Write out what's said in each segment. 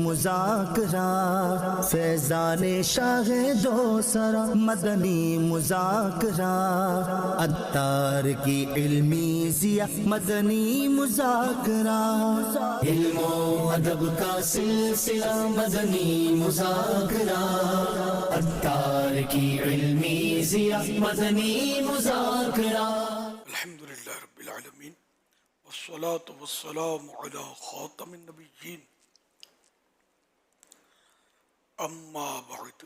مذاکرہ فیضان شاہ دو سرا مدنی مذاکرہ عطار کی علمی ضیاء مدنی مذاکرہ علم و ادب کا سلسلہ مدنی مذاکرہ عطار کی علمی ضیاء مدنی مذاکرہ الحمدللہ رب العالمین والصلاة والسلام علی خاتم النبیین اما بعد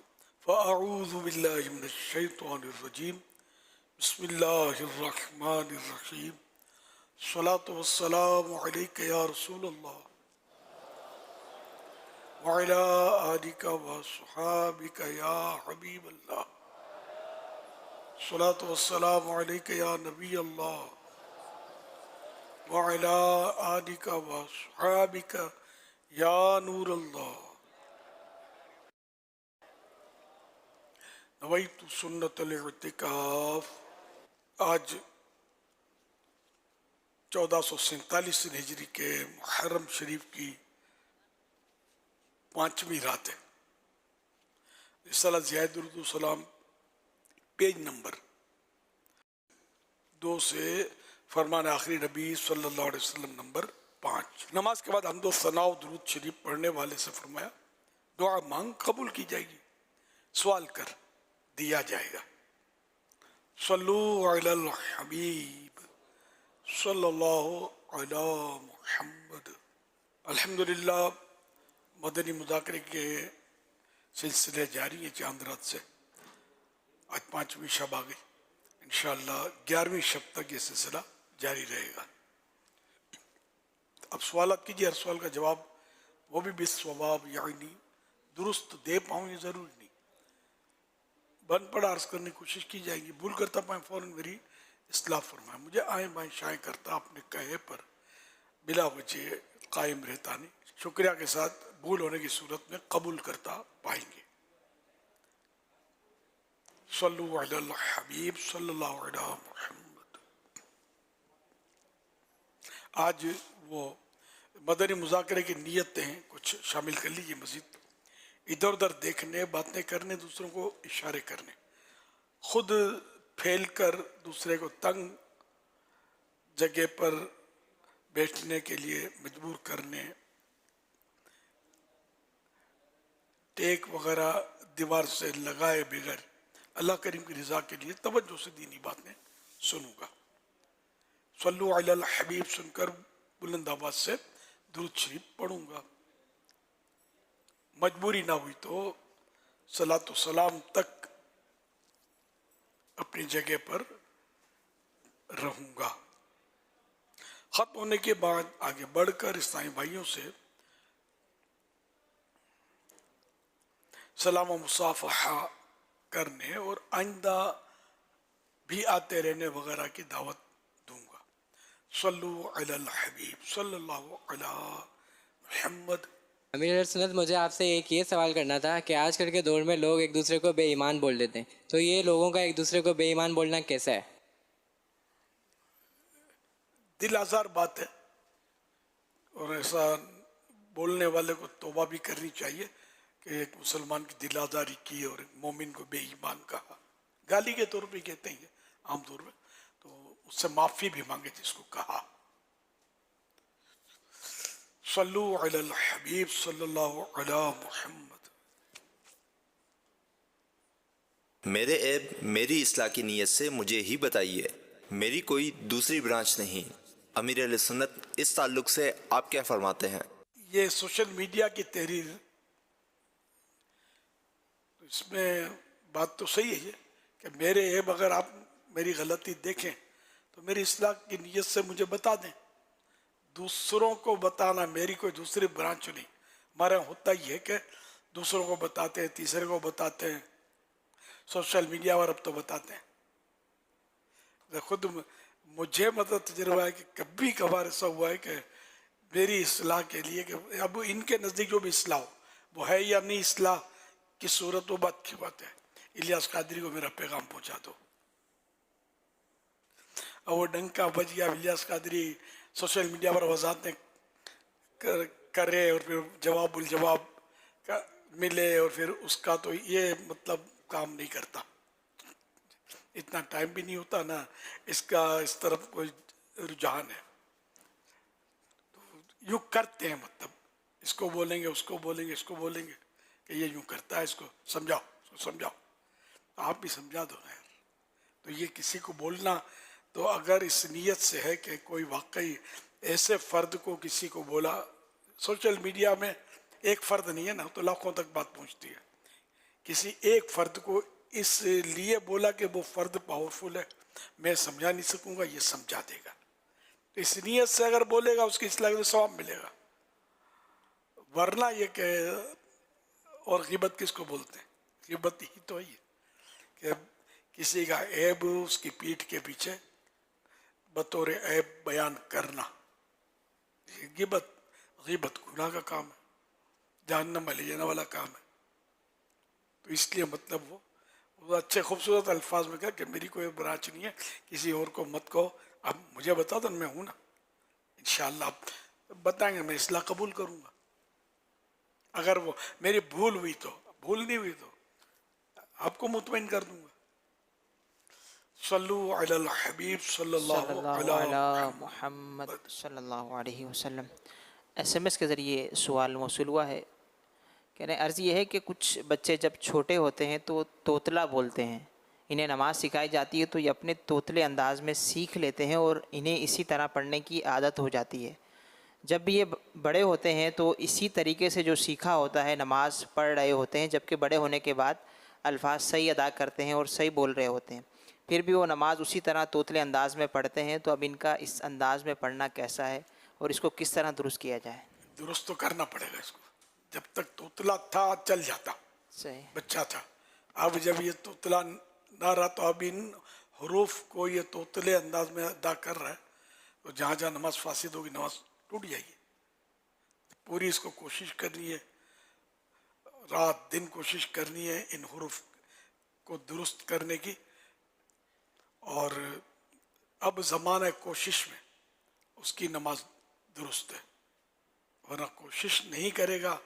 فاعوذ باللہ من الشیطان الرجیم بسم اللہ الرحمن الرحیم الصلاة والسلام علیک یا رسول اللہ وعلی آلک وصحابک یا حبیب اللہ الصلاة والسلام علیک یا نبی اللہ وعلی آلک وصحابک یا نور اللہ نویت سنت الاعتکاف۔ آج 1447 ہجری کے محرم شریف کی 5ویں رات ہے۔ رسالہ ضیاء درود و سلام پیج نمبر 2 سے فرمان آخری نبی صلی اللہ علیہ وسلم نمبر 5۔ نماز کے بعد حمد و ثنا و درود شریف پڑھنے والے سے فرمایا دعا مانگ قبول کی جائے گی، سوال کر دیا جائے گا۔ صلو علی الحبیب صلی اللہ علی محمد۔ الحمدللہ مدنی مذاکرے کے سلسلے جاری ہیں چاند رات سے۔ آج 5ویں شب آ گئی، انشاءاللہ 11ویں شب تک یہ سلسلہ جاری رہے گا۔ اب سوالات کیجیے، ہر سوال کا جواب وہ بھی بالصواب یعنی درست دے پاؤں یہ ضروری نہیں، بن پڑھ عرض کرنے کی کوشش کی جائے گی، بھول کرتا پائیں فوراً میری اصلاح فرمائیں۔ مجھے آئیں بائیں شائیں کرتا اپنے کہے پر بلا وجہ قائم رہتا نہیں، شکریہ کے ساتھ بھول ہونے کی صورت میں قبول کرتا پائیں گے۔ صلو علی الحبیب صلی اللہ علیہ محمد۔ آج وہ مدنی مذاکرے کی نیتیں ہیں، کچھ شامل کر لیجیے مزید۔ ادھر ادھر دیکھنے، باتیں کرنے، دوسروں کو اشارے کرنے، خود پھیل کر دوسرے کو تنگ جگہ پر بیٹھنے کے لیے مجبور کرنے، ٹیک وغیرہ دیوار سے لگائے بغیر اللہ کریم کی رضا کے لیے توجہ سے دینی باتیں سنوں گا۔ صلو علی الحبیب سن کر بلند آواز سے درود شریف پڑھوں گا۔ مجبوری نہ ہوئی تو صلاۃ و سلام تک اپنی جگہ پر رہوں گا۔ ختم ہونے کے بعد آگے بڑھ کر اسلامی بھائیوں سے سلام و مصافحہ کرنے اور آئندہ بھی آتے رہنے وغیرہ کی دعوت دوں گا۔ صلو علی الحبیب صلی اللہ علی محمد۔ امیر اہل سنت، مجھے آپ سے ایک یہ سوال کرنا تھا کہ آج کل کے دور میں لوگ ایک دوسرے کو بے ایمان بول دیتے ہیں، تو یہ لوگوں کا ایک دوسرے کو بے ایمان بولنا کیسا ہے؟ دل آزار بات ہے، اور ایسا بولنے والے کو توبہ بھی کرنی چاہیے کہ ایک مسلمان کی دل آزاری کی اور ایک مومن کو بے ایمان کہا۔ گالی کے طور پہ کہتے ہیں عام طور پہ، تو اس سے معافی بھی مانگے جس کو کہا۔ صلو علی الحبیب صلی اللہ علی محمد۔ میرے عیب میری اصلاح کی نیت سے مجھے ہی بتائیے، میری کوئی دوسری برانچ نہیں۔ امیر اہل سنت، اس تعلق سے آپ کیا فرماتے ہیں؟ یہ سوشل میڈیا کی تحریر، اس میں بات تو صحیح ہے کہ میرے عیب اگر آپ میری غلطی دیکھیں تو میری اصلاح کی نیت سے مجھے بتا دیں۔ دوسروں کو بتانا میری کوئی دوسری برانچ نہیں۔ ہمارے یہاں ہوتا ہی ہے کہ دوسروں کو بتاتے ہیں، تیسرے کو بتاتے ہیں، سوشل میڈیا پر اب تو بتاتے ہیں۔ خود مجھے مطلب تجربہ ہے کہ کبھی کبھار ایسا ہوا ہے کہ میری اصلاح کے لیے کہ اب ان کے نزدیک جو بھی اصلاح ہو وہ ہے یا نہیں اصلاح کی صورت، وہ بات کی بات ہے، الیاس قادری کو میرا پیغام پہنچا دو۔ اور وہ ڈنکا بج گیا، الیاس قادری سوشل میڈیا پر وضاحتیں کرے اور پھر جواب الجواب ملے اور پھر اس کا تو یہ مطلب کام نہیں کرتا، اتنا ٹائم بھی نہیں ہوتا نا اس کا اس طرف کوئی رجحان ہے، یوں کرتے ہیں مطلب اس کو بولیں گے اس کو بولیں گے اس کو بولیں گے کہ یہ یوں کرتا ہے، اس کو سمجھاؤ اس کو سمجھاؤ، آپ بھی سمجھا دو نا یار۔ تو یہ کسی کو بولنا تو اگر اس نیت سے ہے کہ کوئی واقعی ایسے فرد کو کسی کو بولا، سوشل میڈیا میں ایک فرد نہیں ہے نا تو لاکھوں تک بات پہنچتی ہے، کسی ایک فرد کو اس لیے بولا کہ وہ فرد پاورفل ہے، میں سمجھا نہیں سکوں گا، یہ سمجھا دے گا، تو اس نیت سے اگر بولے گا اس کی اصلاح میں ثواب ملے گا، ورنہ یہ کہ اور غیبت کس کو بولتے ہیں؟ غیبت ہی تو ہے کہ کسی کا عیب اس کی پیٹھ کے پیچھے بطور عیب بیان کرنا، یہ غیبت غیبت گناہ کا کام ہے، جہنم میں لے جانے والا کام ہے۔ تو اس لیے مطلب وہ اچھے خوبصورت الفاظ میں کہا کہ میری کوئی برانچ نہیں ہے، کسی اور کو مت کہو، اب مجھے بتا دو میں ہوں نا، انشاءاللہ آپ بتائیں گے میں اصلاح قبول کروں گا، اگر وہ میری بھول ہوئی تو، بھول نہیں ہوئی تو آپ کو مطمئن کر دوں گا۔ صلو علی الحبیب صلی صلی اللہ اللہ علی علی محمد محمد۔ صلی اللہ علیہ وسلم۔ ایس ایم ایس کے ذریعے سوال موصول ہوا ہے، کہنے عرض یہ ہے کہ کچھ بچے جب چھوٹے ہوتے ہیں تو توتلا بولتے ہیں، انہیں نماز سکھائی جاتی ہے تو یہ اپنے توتلے انداز میں سیکھ لیتے ہیں اور انہیں اسی طرح پڑھنے کی عادت ہو جاتی ہے، جب بھی یہ بڑے ہوتے ہیں تو اسی طریقے سے جو سیکھا ہوتا ہے نماز پڑھ رہے ہوتے ہیں، جبکہ بڑے ہونے کے بعد الفاظ صحیح ادا کرتے ہیں اور صحیح بول رہے ہوتے ہیں، پھر بھی وہ نماز اسی طرح توتلے انداز میں پڑھتے ہیں، تو اب ان کا اس انداز میں پڑھنا کیسا ہے اور اس کو کس طرح درست کیا جائے؟ درست تو کرنا پڑے گا اس کو، جب تک توتلا تھا چل جاتا، صحیح۔ بچہ تھا، اب جب یہ توتلا نہ رہا تو اب ان حروف کو یہ توتلے انداز میں ادا کر رہا ہے، تو جہاں جہاں نماز فاسد ہوگی نماز ٹوٹ جائے گی، پوری اس کو کوشش کرنی ہے، رات دن کوشش کرنی ہے ان حروف کو درست کرنے کی، اور اب زمانہ کوشش میں اس کی نماز درست ہے، ورنہ کوشش نہیں کرے گا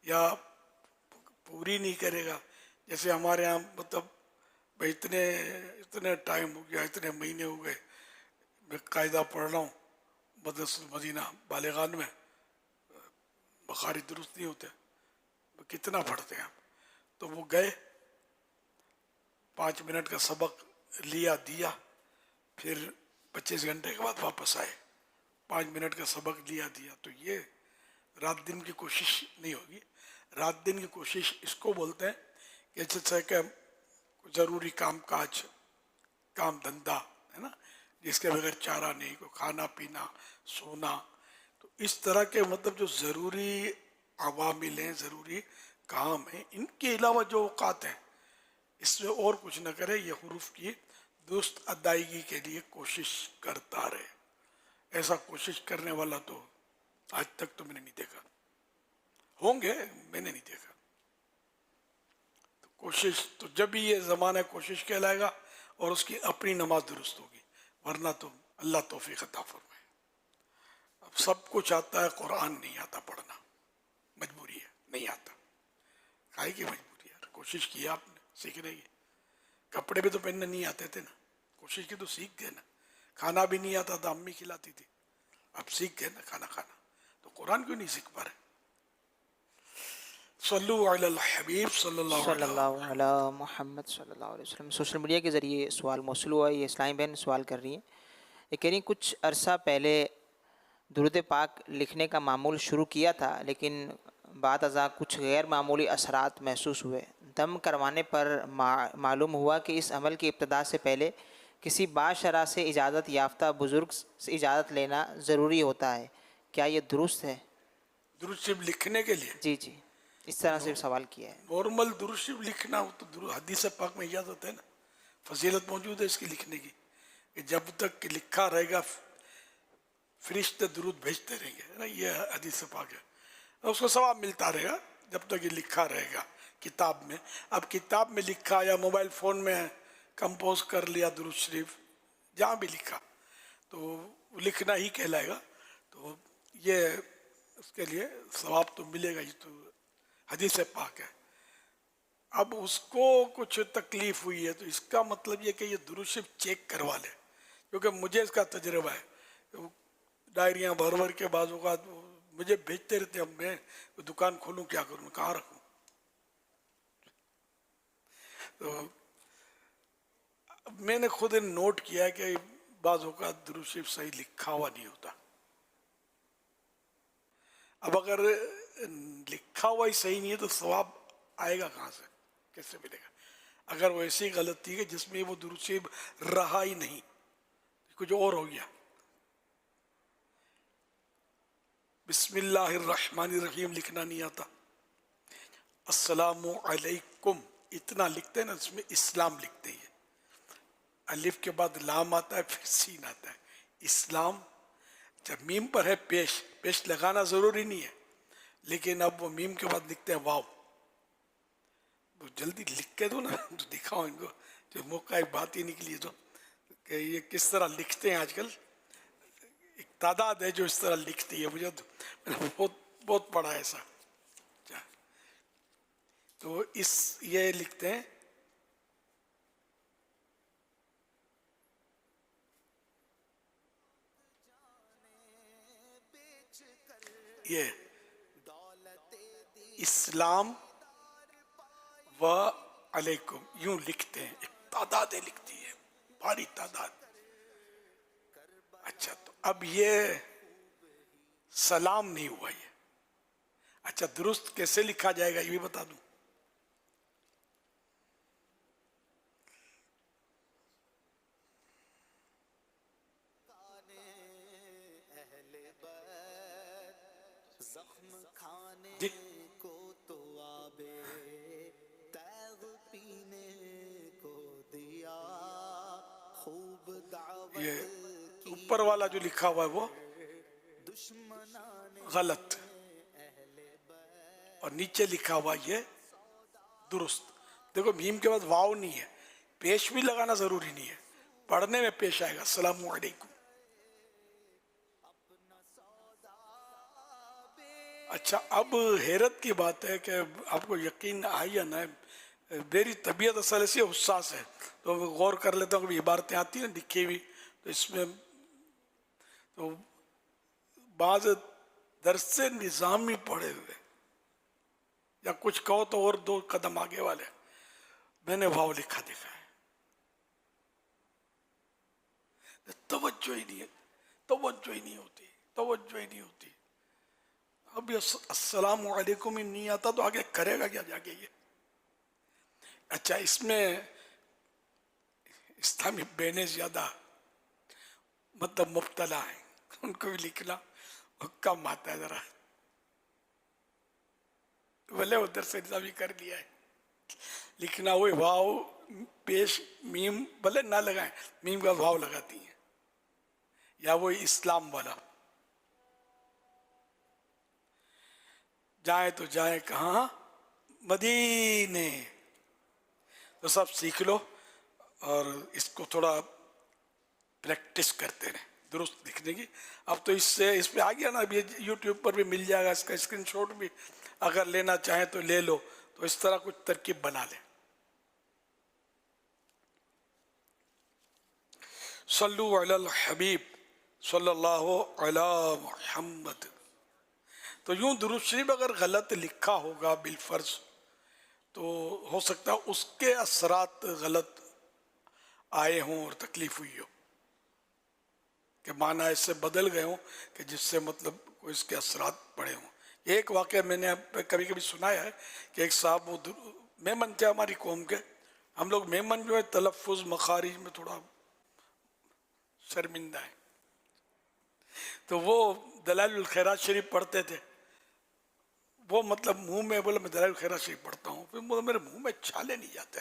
یا پوری نہیں کرے گا، جیسے ہمارے ہاں مطلب بھائی اتنے ٹائم ہو گیا، اتنے مہینے ہو گئے میں قاعدہ پڑھ رہا ہوں مدرسہ المدینہ بالغان میں، بخاری درست نہیں ہوتے، کتنا پڑھتے ہیں تو وہ گئے 5 منٹ کا سبق لیا دیا، پھر 25 گھنٹے کے بعد واپس آئے، 5 منٹ کا سبق لیا دیا، تو یہ رات دن کی کوشش نہیں ہوگی۔ رات دن کی کوشش اس کو بولتے ہیں کہ جیسے کہ ضروری کام کاج، کام دھندا ہے نا، جس کے بغیر چارہ نہیں، کوئی کھانا پینا سونا، تو اس طرح کے مطلب جو ضروری عوامل ہیں، ضروری کام ہیں، ان کے علاوہ جو اوقات ہیں اس میں اور کچھ نہ کرے، یہ حروف کی درست ادائیگی کے لیے کوشش کرتا رہے۔ ایسا کوشش کرنے والا تو آج تک تو میں نے نہیں دیکھا، ہوں گے میں نے نہیں دیکھا، تو کوشش تو جب بھی یہ زمانہ کوشش کہلائے گا اور اس کی اپنی نماز درست ہوگی، ورنہ تو اللہ توفیق عطا فرمائے۔ اب سب کچھ آتا ہے، قرآن نہیں آتا پڑھنا، مجبوری ہے، نہیں آتا، کاہے کی مجبوری ہے، کوشش کی آپ نے سیکھنے کی، کپڑے بھی تو پہننے نہیں آتے تھے نا، کوشش کی تو سیکھ گئے نا، کھانا بھی نہیں آتا تھا امی کھلاتی تھی، اب سیکھ گئے نا کھانا کھانا، تو قرآن کیوں نہیں سیکھ پا رہے؟ صلو علی الحبیب صلی اللہ صلی علیہ اللہ علی محمد صلی اللہ علیہ وسلم۔ سوشل میڈیا کے ذریعے سوال موصول ہوا ہے، یہ اسلامی بہن سوال کر رہی ہیں، یہ کہہ رہی ہیں کچھ عرصہ پہلے درود پاک لکھنے کا معمول شروع کیا تھا، لیکن بعد ازاں کچھ غیر معمولی اثرات محسوس ہوئے، دم کروانے پر معلوم ہوا کہ اس عمل کی ابتدا سے پہلے کسی باشرع سے اجازت یافتہ بزرگ سے اجازت لینا ضروری ہوتا ہے، کیا یہ درست ہے؟ درود شریف لکھنے کے لیے جی جی، اس طرح سے سوال کیا ہے۔ نارمل درود شریف لکھنا ہو تو حدیث پاک میں اجازت ہے نا، فضیلت موجود ہے اس کی لکھنے کی، کہ جب تک کہ لکھا رہے گا فرشتے درود بھیجتے رہیں گے، ہے نا، یہ حدیث پاک ہے، اس کو ثواب ملتا رہے گا جب تک یہ لکھا رہے گا کتاب میں۔ اب کتاب میں لکھا یا موبائل فون میں کمپوز کر لیا درود شریف، جہاں بھی لکھا تو لکھنا ہی کہلائے گا، تو یہ اس کے لیے ثواب تو ملے گا، یہ تو حدیث پاک ہے. اب اس کو کچھ تکلیف ہوئی ہے تو اس کا مطلب یہ کہ یہ درود شریف چیک کروا لے، کیونکہ مجھے اس کا تجربہ ہے. ڈائریاں بھر بھر کے بعض اوقات مجھے بھیجتے رہتے ہیں. اب میں دکان کھولوں کیا کروں، کہاں رکھوں؟ تو میں نے خود نوٹ کیا کہ بعض اوقات درود شریف صحیح لکھا ہوا نہیں ہوتا. اب اگر لکھا ہوا ہی صحیح نہیں ہے تو ثواب آئے گا کہاں سے، کیسے ملے گا؟ اگر وہ ایسی غلطی ہے جس میں وہ درود شریف رہا ہی نہیں، کچھ اور ہو گیا. بسم اللہ الرحمن الرحیم لکھنا نہیں آتا، السلام علیکم اتنا لکھتے ہیں نا، اس میں اسلام لکھتے ہیں. الف کے بعد لام آتا ہے، پھر سین آتا ہے. اسلام جب میم پر ہے پیش لگانا ضروری نہیں ہے، لیکن اب وہ میم کے بعد لکھتے ہیں واو. تو جلدی لکھ کے دو نا، تو دکھاؤ ان کو جو موقع ایک بات ہی نکلی تو کہ یہ کس طرح لکھتے ہیں. آج کل ایک تعداد ہے جو اس طرح لکھتی ہے، مجھے میں نے بہت پڑھا ہے ایسا. تو یہ لکھتے ہیں یہ اسلام و علیکم، یوں لکھتے ہیں. ایک تعداد لکھتی ہے، بھاری تعداد. اچھا تو اب یہ سلام نہیں ہوا یہ. اچھا درست کیسے لکھا جائے گا یہ بھی بتا دوں. زخم کھانے جی کو تو آبے تیغ پینے کو دیا، خوب دعوت یہ کی اوپر والا جو لکھا ہوا ہے وہ دشمنان غلط، اور نیچے لکھا ہوا یہ درست. دیکھو میم کے بعد واو نہیں ہے، پیش بھی لگانا ضروری نہیں ہے، پڑھنے میں پیش آئے گا السلام علیکم. اچھا اب حیرت کی بات ہے کہ آپ کو یقین آئی یا نہ، میری طبیعت اصل ایسی حساس ہے تو میں غور کر لیتا ہوں. کبھی عبارتیں آتی ہیں لکھی ہوئی تو اس میں تو بعض درس نظامی پڑھے ہوئے یا کچھ کہو تو اور دو قدم آگے والے میں نے واو لکھا دیکھا ہے. توجہ ہی نہیں ہے، توجہ ہی نہیں ہوتی، توجہ ہی نہیں ہوتی. اب یہ السلام علیکم ہی نہیں آتا تو آگے کرے گا کیا جا کے یہ. اچھا اس میں اسلامی بہنیں زیادہ مطلب مبتلا ہیں، ان کو بھی لکھنا کم آتا ہے ذرا. بھلے ادھر سے نظامی کر لیا ہے، لکھنا وہی واو پیش میم بھلے نہ لگائیں، میم کا واو لگاتی ہیں. یا وہی اسلام والا. جائیں تو جائیں کہاں؟ مدینے. تو سب سیکھ لو اور اس کو تھوڑا پریکٹس کرتے رہیں درست لکھنے کی. اب تو اس پہ آ گیا نا، اب یہ یوٹیوب پر بھی مل جائے گا، اس کا اسکرین شاٹ بھی اگر لینا چاہیں تو لے لو. تو اس طرح کچھ ترکیب بنا لیں. صلو علی الحبیب صلی اللہ علی محمد. تو یوں درود شریف اگر غلط لکھا ہوگا بالفرض تو ہو سکتا ہے اس کے اثرات غلط آئے ہوں اور تکلیف ہوئی ہو، کہ معنی اس سے بدل گئے ہوں کہ جس سے مطلب کوئی اس کے اثرات پڑے ہوں. یہ ایک واقعہ میں نے کبھی کبھی سنایا ہے کہ ایک صاحب وہ میمن تھے ہماری قوم کے. ہم لوگ میمن جو ہے تلفظ مخارج میں تھوڑا شرمندہ ہیں، تو وہ دلائل الخیرات شریف پڑھتے تھے. وہ مطلب منہ میں بولے میں دلائل الخیرات شریف پڑھتا ہوں، پھر میرے منہ میں چھالے نہیں جاتے.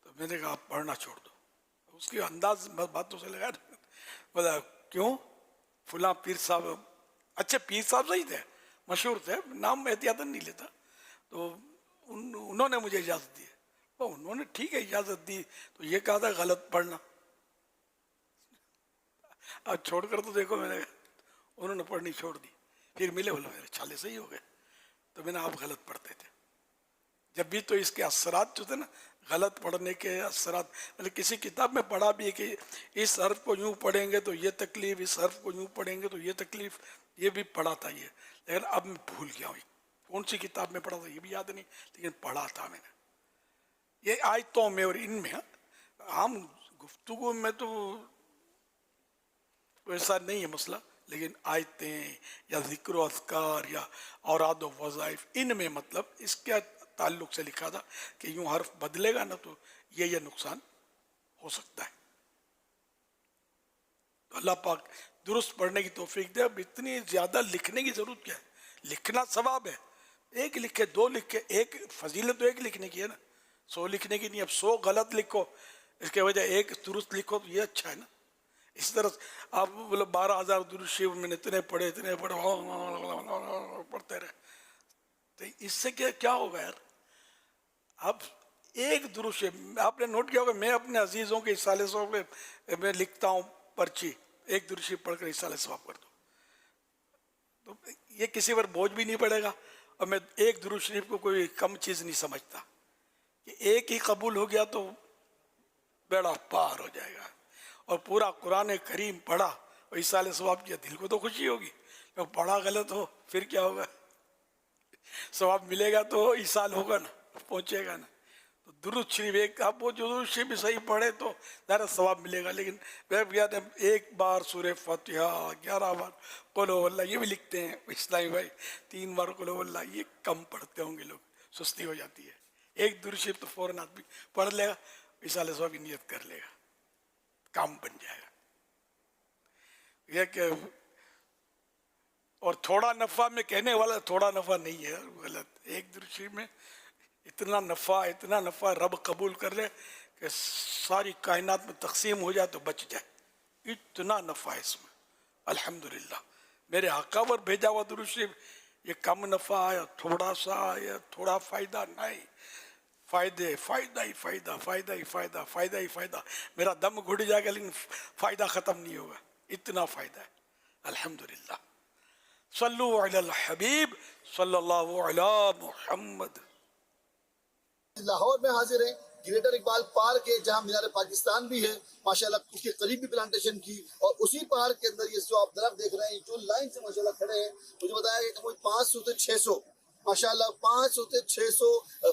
تو میں نے کہا آپ پڑھنا چھوڑ دو. اس کی انداز باتوں سے لگا بولا کیوں؟ فلاں پیر صاحب، اچھے پیر صاحب صحیح تھے، مشہور تھے، نام احتیاطاً نہیں لیتا. تو انہوں نے مجھے اجازت دی. انہوں نے ٹھیک ہے اجازت دی، تو یہ کہا تھا غلط پڑھنا. اب چھوڑ کر تو دیکھو، میں نے انہوں نے پڑھنی چھوڑ دی. پھر ملے بولے میرے چھالے صحیح ہو گئے. تو میں نے آپ غلط پڑھتے تھے. جب بھی تو اس کے اثرات جو تھے نا، غلط پڑھنے کے اثرات، میں نے کسی کتاب میں پڑھا بھی ہے کہ اس حرف کو یوں پڑھیں گے تو یہ تکلیف، اس حرف کو یوں پڑھیں گے تو یہ تکلیف، یہ بھی پڑھا تھا یہ. لیکن اب میں بھول گیا ہوں کون سی کتاب میں پڑھا تھا یہ بھی یاد نہیں، لیکن پڑھا تھا میں نے. یہ آیتوں میں اور ان میں عام گفتگو میں تو ایسا نہیں ہے مسئلہ، لیکن آیتیں یا ذکر و اذکار یا اوراد و وظائف، ان میں مطلب اس کے تعلق سے لکھا تھا کہ یوں حرف بدلے گا نا تو یہ نقصان ہو سکتا ہے. تو اللہ پاک درست پڑھنے کی توفیق دے. اب اتنی زیادہ لکھنے کی ضرورت کیا ہے؟ لکھنا ثواب ہے، ایک لکھے، دو لکھے، ایک فضیلت تو ایک لکھنے کی ہے نا، 100 لکھنے کی نہیں. اب 100 غلط لکھو، اس کے وجہ ایک درست لکھو تو یہ اچھا ہے نا. اس طرح آپ بولے 12,000 درود شریف میں نے اتنے پڑھے پڑھتے رہے، تو اس سے کیا ہوگا یار؟ اب ایک درود شریف آپ نے نوٹ کیا ہوگا، میں اپنے عزیزوں کے اصالے ثواب میں لکھتا ہوں پرچی، ایک درود شریف پڑھ کر اصالے ثواب کر دو، تو یہ کسی پر بوجھ بھی نہیں پڑے گا. اور میں ایک درود شریف کو کوئی کم چیز نہیں سمجھتا کہ ایک ہی قبول ہو گیا تو بیڑا پار ہو جائے گا. اور پورا قرآن کریم پڑھا اور اصالے ثواب کیا، دل کو تو خوشی ہوگی. جب پڑھا غلط ہو پھر کیا ہوگا؟ ثواب ملے گا تو اصال ہوگا نا، پہنچے گا نا. تو درود شریف ایک آپ وہ جو درود شریف صحیح پڑھے تو ظاہر ثواب ملے گا. لیکن ایک بار سورہ فاتحہ، 11 بار قل هو اللہ، یہ بھی لکھتے ہیں اسلامی بھائی، 3 بار قل هو اللہ، یہ کم پڑھتے ہوں گے لوگ، سستی ہو جاتی ہے. ایک درود شریف تو فوراً آدمی پڑھ لے گا، اصالے ثواب کی نیت کر لے گا، کام بن جائے گا. یہ کہ اور تھوڑا نفع میں کہنے والا تھوڑا نفع نہیں ہے، غلط. ایک درود شریف میں اتنا نفع رب قبول کر لے کہ ساری کائنات میں تقسیم ہو جائے تو بچ جائے، اتنا نفع ہے اس میں. الحمدللہ میرے آقا پر بھیجا ہوا درود شریف، یہ کم نفع یا تھوڑا سا یا تھوڑا فائدہ نہیں، فائدہ ہی فائدہ. میرا دم گھٹ جائے گا لیکن فائدہ ختم نہیں ہوگا، اتنا فائدہ ہے. الحمدللہ. صلو علی الحبیب صلی اللہ علی محمد. لاہور میں حاضر ہیں گریٹر اقبال پارک ہے جہاں مینار پاکستان بھی ہے ماشاءاللہ، اس کے قریب بھی پلانٹیشن کی، اور اسی پارک کے اندر یہ جو آپ درخت دیکھ رہے ہیں جو لائن سے ماشاءاللہ کھڑے ہیں، مجھے بتایا کہ کوئی 500 سے 600 ماشاءاللہ 500 سے 600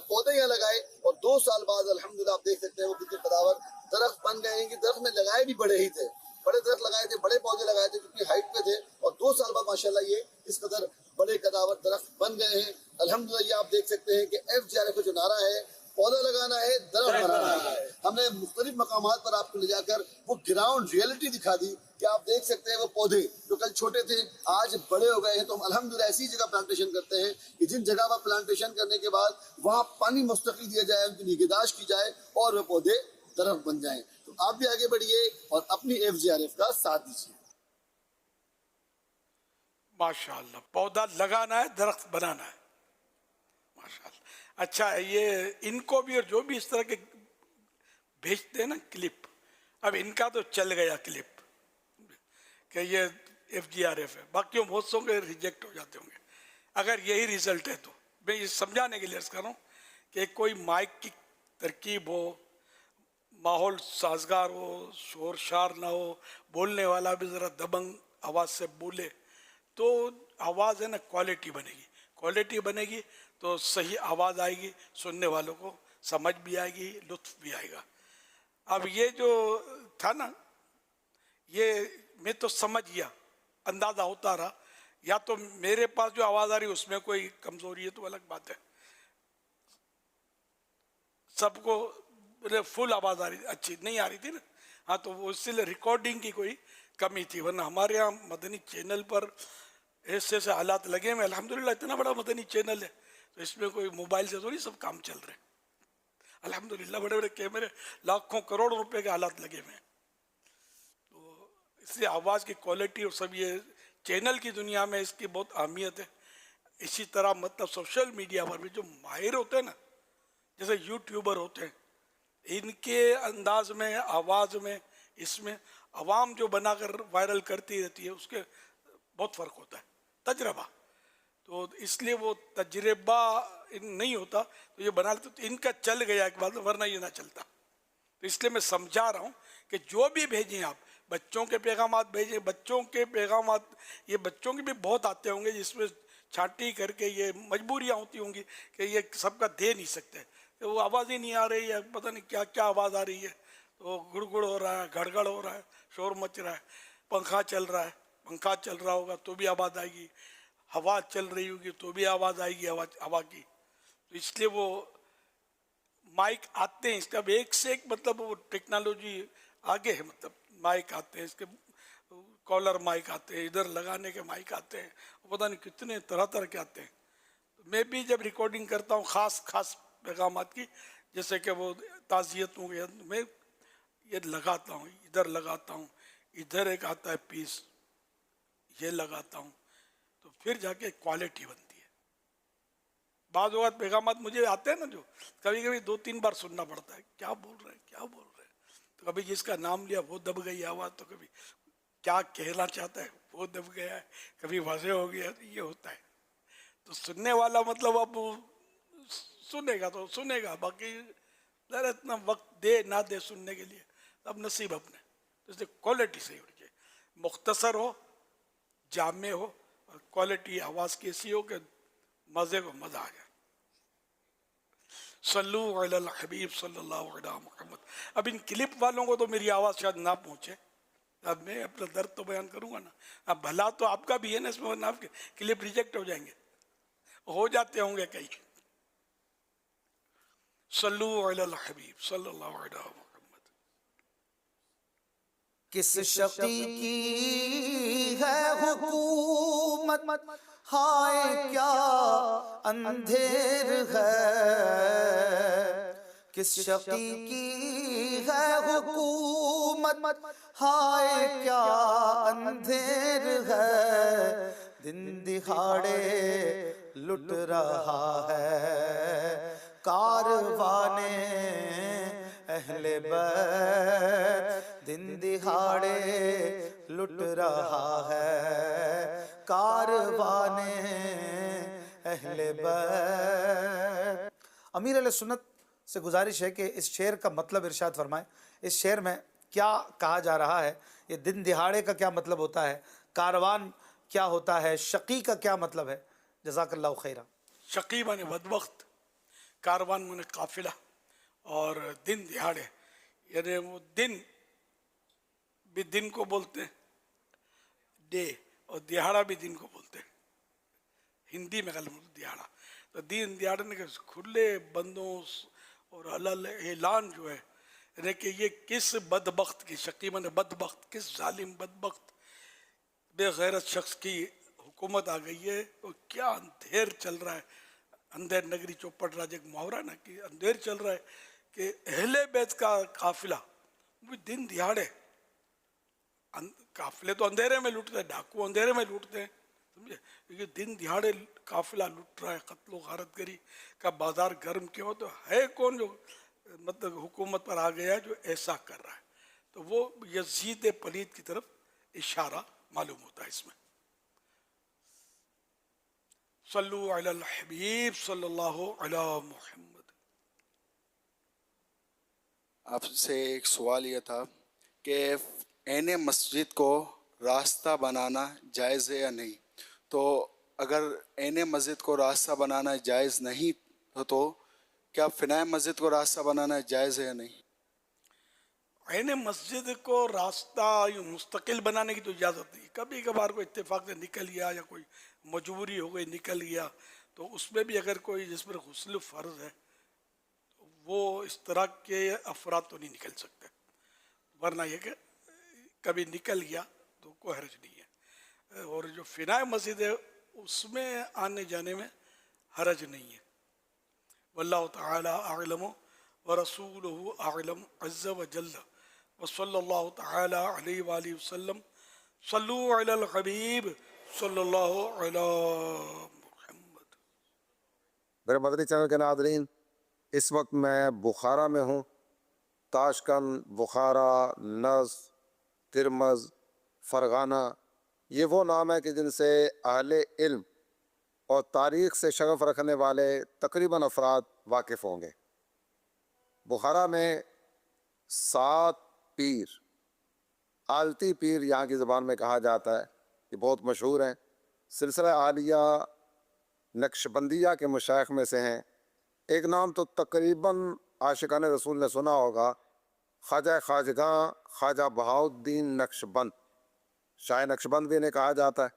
پودے یہاں لگائے، اور 2 سال بعد الحمدللہ آپ دیکھ سکتے ہیں وہ کتنے قداور درخت بن گئے ہیں. کہ درخت میں لگائے بھی بڑے ہی تھے، بڑے درخت لگائے تھے، بڑے پودے لگائے تھے جتنی ہائٹ پہ تھے، اور 2 سال بعد ماشاءاللہ یہ اس قدر بڑے قداور درخت بن گئے ہیں. الحمدللہ یہ آپ دیکھ سکتے ہیں کہ FGRF کا جو نعرہ ہے، پودا لگانا ہے، درخت بنانا ہے. ہم نے مختلف مقامات پر آپ کو لے جا کر وہ گراؤنڈ ریئلٹی دکھا دی کہ آپ دیکھ سکتے ہیں وہ پودے جو کل چھوٹے تھے آج بڑے ہو گئے ہیں. تو ہم الحمدللہ ایسی جگہ پلانٹیشن کرتے ہیں کہ جن جگہ پر پلانٹیشن کرنے کے بعد وہاں پانی مستقل دیا جائے، ان کی نگہداشت کی جائے اور وہ پودے درخت بن جائیں. تو آپ بھی آگے بڑھیے اور اپنی FGRF کا ساتھ دیجیے. ماشاءاللہ پودا لگانا ہے، درخت بنانا ہے. ماشاءاللہ. اچھا یہ ان کو بھی اور جو بھی اس طرح کے بھیجتے ہیں نا کلپ، اب ان کا تو چل گیا کلپ کہ یہ FGRF ہے، باقیوں بہت سو کے ریجیکٹ ہو جاتے ہوں گے. اگر یہی ریزلٹ ہے تو میں یہ سمجھانے کے لیے عرض کر رہا ہوں کہ کوئی مائک کی ترکیب ہو، ماحول سازگار ہو، شور شار نہ ہو، بولنے والا بھی ذرا دبنگ آواز سے بولے تو آواز ہے نا کوالٹی بنے گی تو صحیح آواز آئے گی، سننے والوں کو سمجھ بھی آئے گی، لطف بھی آئے گا. اب یہ جو تھا نا، یہ میں تو سمجھ گیا، اندازہ ہوتا رہا، یا تو میرے پاس جو آواز آ رہی اس میں کوئی کمزوری ہے تو الگ بات ہے. سب کو فل آواز آ رہی، اچھی نہیں آ رہی تھی نا، ہاں تو وہ اس لیے ریکارڈنگ کی کوئی کمی تھی. ورنہ ہمارے یہاں مدنی چینل پر ایسے حالات لگے ہوئے، الحمدللہ اتنا بڑا مدنی چینل ہے تو اس میں کوئی موبائل سے تھوڑی سب کام چل رہے ہیں. الحمدللہ بڑے بڑے کیمرے، لاکھوں کروڑوں روپے کے حالات لگے ہوئے ہیں. تو اس لیے آواز کی کوالٹی اور سب یہ چینل کی دنیا میں اس کی بہت اہمیت ہے. اسی طرح مطلب سوشل میڈیا پر بھی جو ماہر ہوتے ہیں نا، جیسے یوٹیوبر ہوتے ہیں، ان کے انداز میں، آواز میں، اس میں عوام جو بنا کر وائرل کرتی رہتی ہے، اس کے بہت فرق ہوتا ہے. تجربہ تو اس لیے وہ تجربہ نہیں ہوتا تو یہ بنا لیتے، تو ان کا چل گیا ایک بات، ورنہ یہ نہ چلتا. تو اس لیے میں سمجھا رہا ہوں کہ جو بھی بھیجیں آپ، بچوں کے پیغامات بھیجیں، بچوں کے پیغامات یہ بچوں کے بھی بہت آتے ہوں گے جس میں چھانٹی کر کے یہ مجبوریاں ہوتی ہوں گی کہ یہ سب کا دے نہیں سکتے، کہ وہ آواز ہی نہیں آ رہی ہے، پتہ نہیں کیا کیا آواز آ رہی ہے، تو گڑ گڑ ہو رہا ہے، گڑ گڑ ہو رہا ہے، شور مچ رہا ہے، پنکھا چل رہا ہے، پنکھا چل رہا ہوگا تو بھی آواز آئے گی، ہوا چل رہی ہوگی تو بھی آواز آئے گی ہوا کی. تو اس لیے وہ مائک آتے ہیں، اس کا ایک سے ایک مطلب وہ ٹیکنالوجی آگے ہے، مطلب مائک آتے ہیں، اس کے کالر مائک آتے ہیں، ادھر لگانے کے مائک آتے ہیں، پتہ نہیں کتنے طرح طرح کے آتے ہیں. میں بھی جب ریکارڈنگ کرتا ہوں خاص پیغامات کی، جیسے کہ وہ تعزیتوں کے، میں یہ لگاتا ہوں، ادھر لگاتا ہوں، ادھر ایک آتا ہے پیس، یہ لگاتا ہوں، تو پھر جا کے کوالٹی بنتی ہے. بعض اوقات پیغامات مجھے آتے ہیں نا جو کبھی کبھی 2-3 بار سننا پڑتا ہے، کیا بول رہے ہیں کیا بول رہے ہیں، تو کبھی جس کا نام لیا وہ دب گئی آواز، تو کبھی کیا کہنا چاہتا ہے وہ دب گیا ہے، کبھی واضح ہو گیا، یہ ہوتا ہے. تو سننے والا مطلب اب سنے گا تو سنے گا، باقی ذرا اتنا وقت دے نہ دے سننے کے لیے اب نصیب اپنے. تو اس لیے کوالٹی صحیح ہونی چاہیے، مختصر ہو، جامع ہو، اور کوالٹی آواز کی ایسی ہو کہ مزے کو مزہ آ جائے. صلو علی الحبیب صلی اللہ علیہ محمد. اب ان کلپ والوں کو تو میری آواز شاید نہ پہنچے، اب میں اپنا درد تو بیان کروں گا نا، اب بھلا تو آپ کا بھی ہے نا اس میں، ورنہ آپ کے کلپ ریجیکٹ ہو جائیں گے، ہو جاتے ہوں گے کئی. صلو علی الحبیب صلی اللہ علیہ محمد. کس شقی کی ہے حکومت، ہائے کیا اندھیر ہے. کس شقی کی ہے حکومت، ہائے کیا اندھیر ہے. دن دہاڑے لٹ رہا ہے کاروان اہل بیت. دن دہاڑے لٹ رہا ہے کاروان اہل بیت. امیر علیہ سنت سے گزارش ہے کہ اس شعر کا مطلب ارشاد فرمائیں. اس شعر میں کیا کہا جا رہا ہے؟ یہ دن دہاڑے کا کیا مطلب ہوتا ہے؟ کاروان کیا ہوتا ہے؟ شقی کا کیا مطلب ہے؟ جزاک اللہ خیرہ. شقی مانے بدبخت، کاروان مانے قافلہ، اور دن دہاڑے یعنی وہ دن بھی دن کو بولتے ہیں ڈے، اور دہاڑا بھی دن کو بولتے ہیں، ہندی میں غلط دہاڑا. تو دن دہاڑے نے کہ کھلے بندوں اور اعلان جو ہے، یعنی کہ یہ کس بدبخت کی، شقی مانے بدبخت، کس ظالم بدبخت بے غیرت شخص کی حکومت آ گئی ہے، اور کیا اندھیر چل رہا ہے. اندھیر نگری چوپٹ راج ایک محاورہ نا کہ اندھیر چل رہا ہے، کہ اہل بیت کا قافلہ وہ دن دہاڑے، قافلے تو اندھیرے میں لوٹتے ہیں، ڈاکو اندھیرے میں لوٹتے ہیں، سمجھے، یہ دن دہاڑے قافلہ لٹ رہا ہے، قتل و غارت گری کا بازار گرم کیا ہو. تو ہے کون جو مطلب حکومت پر آ گیا جو ایسا کر رہا ہے؟ تو وہ یزید پلید کی طرف اشارہ معلوم ہوتا ہے اس میں. صلو علی الحبیب صلی اللہ علی محمد. آپ سے ایک سوال یہ تھا کہ عین مسجد کو راستہ بنانا جائز ہے یا نہیں؟ تو اگر عین مسجد کو راستہ بنانا جائز نہیں ہو تو کیا فنائے مسجد کو راستہ بنانا جائز ہے یا نہیں؟ عین مسجد کو راستہ مستقل بنانے کی تو اجازت نہیں. کبھی کبھار کوئی اتفاق سے نکل گیا یا کوئی مجبوری ہو گئی نکل گیا، تو اس میں بھی اگر کوئی جس پر غسل فرض ہے وہ اس طرح کے افراد تو نہیں نکل سکتے، ورنہ یہ کہ کبھی نکل گیا تو کوئی حرج نہیں ہے. اور جو فنائے مسجد ہے اس میں آنے جانے میں حرج نہیں ہے. واللہ تعالی اعلم ورسولہ اعلم عز وجل وصلی اللہ تعالی علیہ وآلہ وسلم. صلو علی الحبیب صلی اللہ علی محمد. میرے مدنی چینل کے ناظرین، اس وقت میں بخارا میں ہوں. تاشقند، بخارا، نزد، ترمز، فرغانہ، یہ وہ نام ہے کہ جن سے اہل علم اور تاریخ سے شغف رکھنے والے تقریباً افراد واقف ہوں گے۔ بخارا میں 7 پیر، آلتی پیر یہاں کی زبان میں کہا جاتا ہے، یہ بہت مشہور ہیں، سلسلہ عالیہ نقشبندیہ کے مشائخ میں سے ہیں۔ ایک نام تو تقریباً عاشقان رسول نے سنا ہوگا، خواجہ خواجگاں خواجہ بہاؤالدین نقشبند، شاہ نقشبند بھی انہیں کہا جاتا ہے۔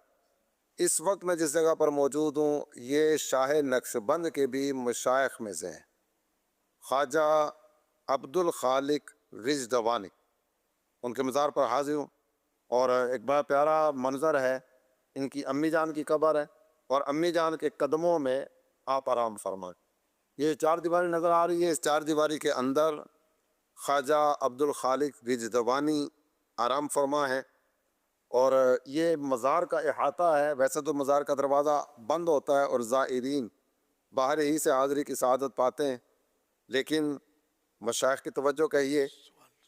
اس وقت میں جس جگہ پر موجود ہوں یہ شاہ نقشبند کے بھی مشائخ میں سے ہیں، خواجہ عبدالخالق رجدوانی، ان کے مزار پر حاضر ہوں۔ اور ایک بڑا پیارا منظر ہے، ان کی امی جان کی قبر ہے اور امی جان کے قدموں میں آپ آرام فرمائیں۔ یہ 4 دیواری نظر آ رہی ہے، اس 4 دیواری کے اندر خواجہ عبدالخالق رجدوانی آرام فرما ہے، اور یہ مزار کا احاطہ ہے۔ ویسے تو مزار کا دروازہ بند ہوتا ہے اور زائرین باہر ہی سے حاضری کی سعادت پاتے ہیں، لیکن مشائخ کی توجہ کہیے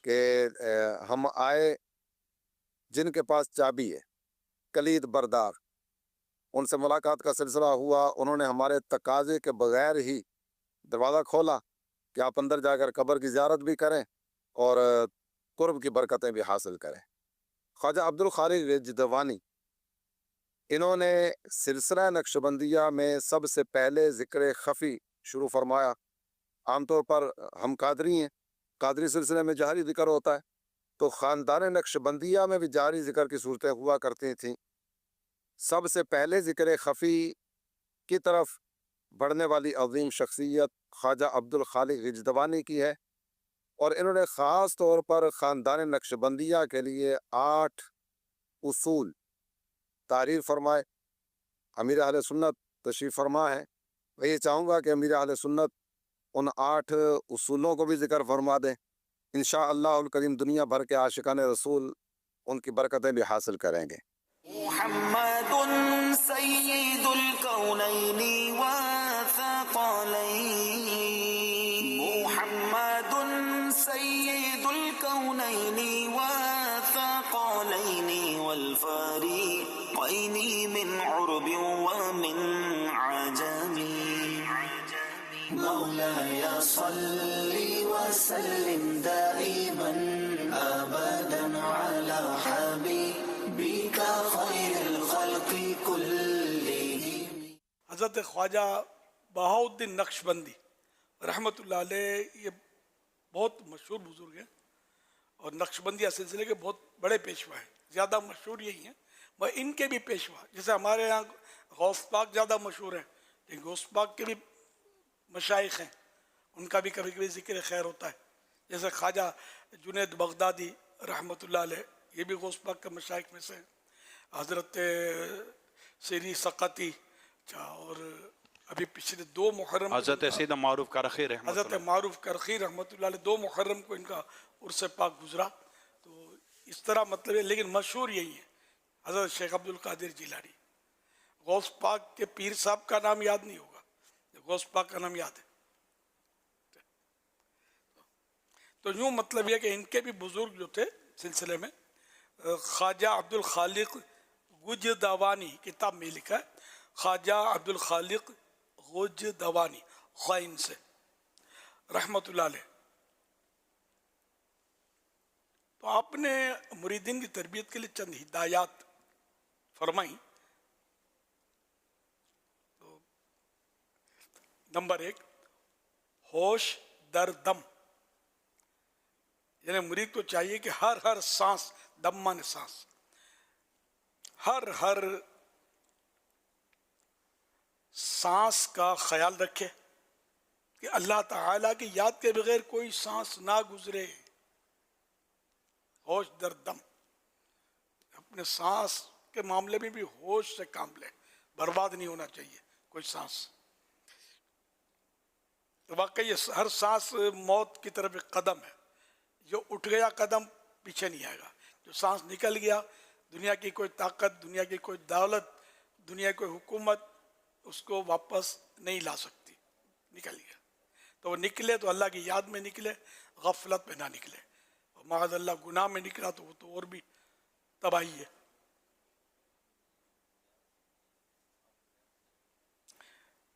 کہ ہم آئے جن کے پاس چابی ہے، کلید بردار، ان سے ملاقات کا سلسلہ ہوا۔ انہوں نے ہمارے تقاضے کے بغیر ہی دروازہ کھولا کہ آپ اندر جا کر قبر کی زیارت بھی کریں اور قرب کی برکتیں بھی حاصل کریں۔ خواجہ عبدالخالق رجدوانی، انہوں نے سلسلہ نقشبندیہ میں سب سے پہلے ذکر خفی شروع فرمایا۔ عام طور پر ہم قادری ہیں، قادری سلسلے میں جہری ذکر ہوتا ہے، تو خاندان نقشبندیہ میں بھی جہری ذکر کی صورتیں ہوا کرتی تھیں۔ سب سے پہلے ذکر خفی کی طرف بڑھنے والی عظیم شخصیت خواجہ عبدالخالق رجدوانی کی ہے، اور انہوں نے خاص طور پر خاندان نقشبندیہ کے لیے 8 اصول تعریر فرمائے۔ امیر اہل سنت تشریف فرما ہے، میں یہ چاہوں گا کہ امیر اہل سنت ان 8 اصولوں کو بھی ذکر فرما دیں، انشاءاللہ الکریم دنیا بھر کے عاشقان رسول ان کی برکتیں بھی حاصل کریں گے۔ محمد سید الکونین والثقلین، محمد سید الکونین والثقلین والفریقین من عرب ومن عجم، مولاي صل وسلم دائما ابدا على حبيبك خير الخلق كلهم۔ حضرت خواجہ بہاؤالدین نقشبندی رحمۃ اللہ علیہ یہ بہت مشہور بزرگ ہیں اور نقشبندیہ سلسلے کے بہت بڑے پیشوا ہیں، زیادہ مشہور یہی ہیں، وہ ان کے بھی پیشوا، جیسے ہمارے یہاں غوث پاک زیادہ مشہور ہیں، لیکن غوث پاک کے بھی مشائخ ہیں، ان کا بھی کبھی کبھی ذکر خیر ہوتا ہے، جیسے خواجہ جنید بغدادی رحمۃ اللہ علیہ، یہ بھی غوث پاک کے مشائخ میں سے ہیں، حضرت سری سقطی، اور ابھی پچھلے 2 محرم حضرت سیدنا معروف کرخی رحمۃ حضرت اللہ، معروف کرخی رحمۃ اللہ علیہ 2 محرم کو ان کا عرس پاک گزرا، تو اس طرح مطلب ہے، لیکن مشہور یہی ہے حضرت شیخ عبد القادر جیلانی۔ غوث پاک کے پیر صاحب کا نام یاد نہیں ہوگا، غوث پاک کا نام یاد ہے، تو یوں مطلب یہ کہ ان کے بھی بزرگ جو تھے سلسلے میں، خواجہ عبدالخالق گجدوانی، کتاب میں لکھا ہے خواجہ عبدالخالق گجدوانی غین سے رحمۃ اللہ علیہ۔ تو آپ نے مریدین کی تربیت کے لیے چند ہدایات فرمائیں۔ تو نمبر 1، ہوش در دم، یعنی مرید کو چاہیے کہ ہر سانس، دم مانے سانس، ہر سانس کا خیال رکھے کہ اللہ تعالیٰ کی یاد کے بغیر کوئی سانس نہ گزرے۔ ہوش در دم، اپنے سانس کے معاملے میں بھی ہوش سے کام لے، برباد نہیں ہونا چاہیے کوئی سانس۔ واقعی ہر سانس موت کی طرف ایک قدم ہے، جو اٹھ گیا قدم پیچھے نہیں آئے گا، جو سانس نکل گیا، دنیا کی کوئی طاقت، دنیا کی کوئی دولت، دنیا کی کوئی حکومت اس کو واپس نہیں لا سکتی، نکل گیا۔ تو وہ نکلے تو اللہ کی یاد میں نکلے، غفلت میں نہ نکلے، اور معاذ اللہ گناہ میں نکلا تو وہ تو اور بھی تباہی ہے۔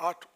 8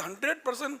100%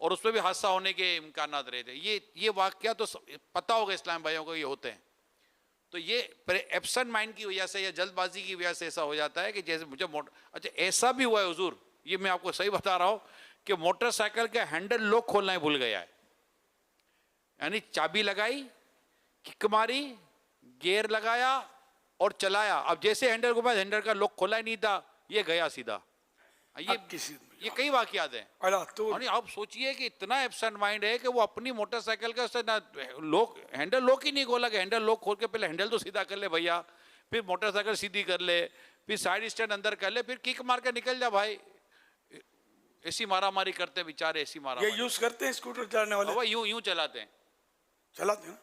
اور اس پہ بھی حادثہ ہونے کے امکانات رہتے ہیں. یہ واقعہ تو پتہ ہوگا اسلام بھائیوں کو یہ ہوتے ہیں. تو یہ ایبسنٹ مائنڈ کی وجہ سے یا جلد بازی کی وجہ سے ایسا ہو جاتا ہے کہ جیسے مجھے اچھا ایسا بھی ہوا ہے حضور, یہ میں آپ کو صحیح بتا رہا ہوں کہ موٹر سائیکل کا ہینڈل لوک کھولنا ہی بھول گیا ہے. یعنی چابی لگائی, کک ماری, گیئر لگایا اور چلایا. اب جیسے ہینڈل کو بعد ہینڈل کا لوک کھولا ہی نہیں تھا, یہ گیا سیدھا. یہ کئی واقعات ہیں. آپ سوچئے کہ اتنا ایبسنٹ مائنڈ ہے کہ وہ اپنی موٹر سائیکل کا ہینڈل لوک ہی نہیں کھولا, کہ ہینڈل لوک کھول کے پہلے ہینڈل تو سیدھا کر لے بھیا, پھر موٹر سائیکل سیدھی کر لے, پھر سائیڈ اسٹینڈ اندر کر لے, پھر کک مار کے نکل جا بھائی. ایسی مارا ماری کرتے بیچارے, ایسی مارا یہ یوز کرتے ہیں اسکوٹر چلانے والے, یوں چلاتے ہیں, چلاتے ہیں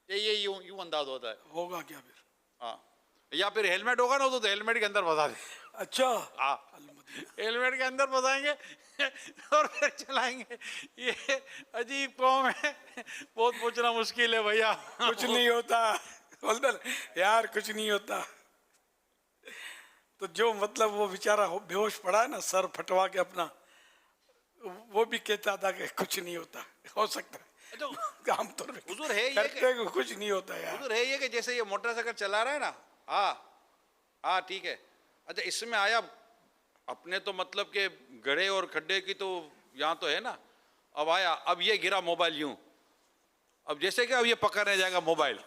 یہ یوں انداز ہوتا ہے. ہوگا کیا پھر؟ ہاں, یا پھر ہیلمٹ ہوگا نا تو ہیلمٹ کے اندر پھنسا دیں. اچھا ہیلمٹ کے اندر پھنسائیں گے اور پھر چلائیں گے. یہ عجیب قوم ہے, بہت پوچھنا مشکل ہے بھیا. کچھ نہیں ہوتا یار, کچھ نہیں ہوتا. تو جو مطلب وہ بیچارہ بے ہوش پڑا ہے نا, سر پھٹوا کے اپنا, وہ بھی کہتا تھا کہ کچھ نہیں ہوتا. ہو سکتا ہے عام طور پہ حضور ہے کرتے کہ کچھ نہیں ہوتا یار. حضور ہے یہ کہ جیسے یہ موٹر سائیکل چلا رہا ہے نا, ہاں ٹھیک ہے. اچھا اس میں آیا اپنے تو مطلب کہ گڑھے اور کھڈے کی تو یہاں تو ہے نا, اب آیا, اب یہ گرا موبائل یوں, اب جیسے کہ اب یہ پکڑنے جائے گا موبائل,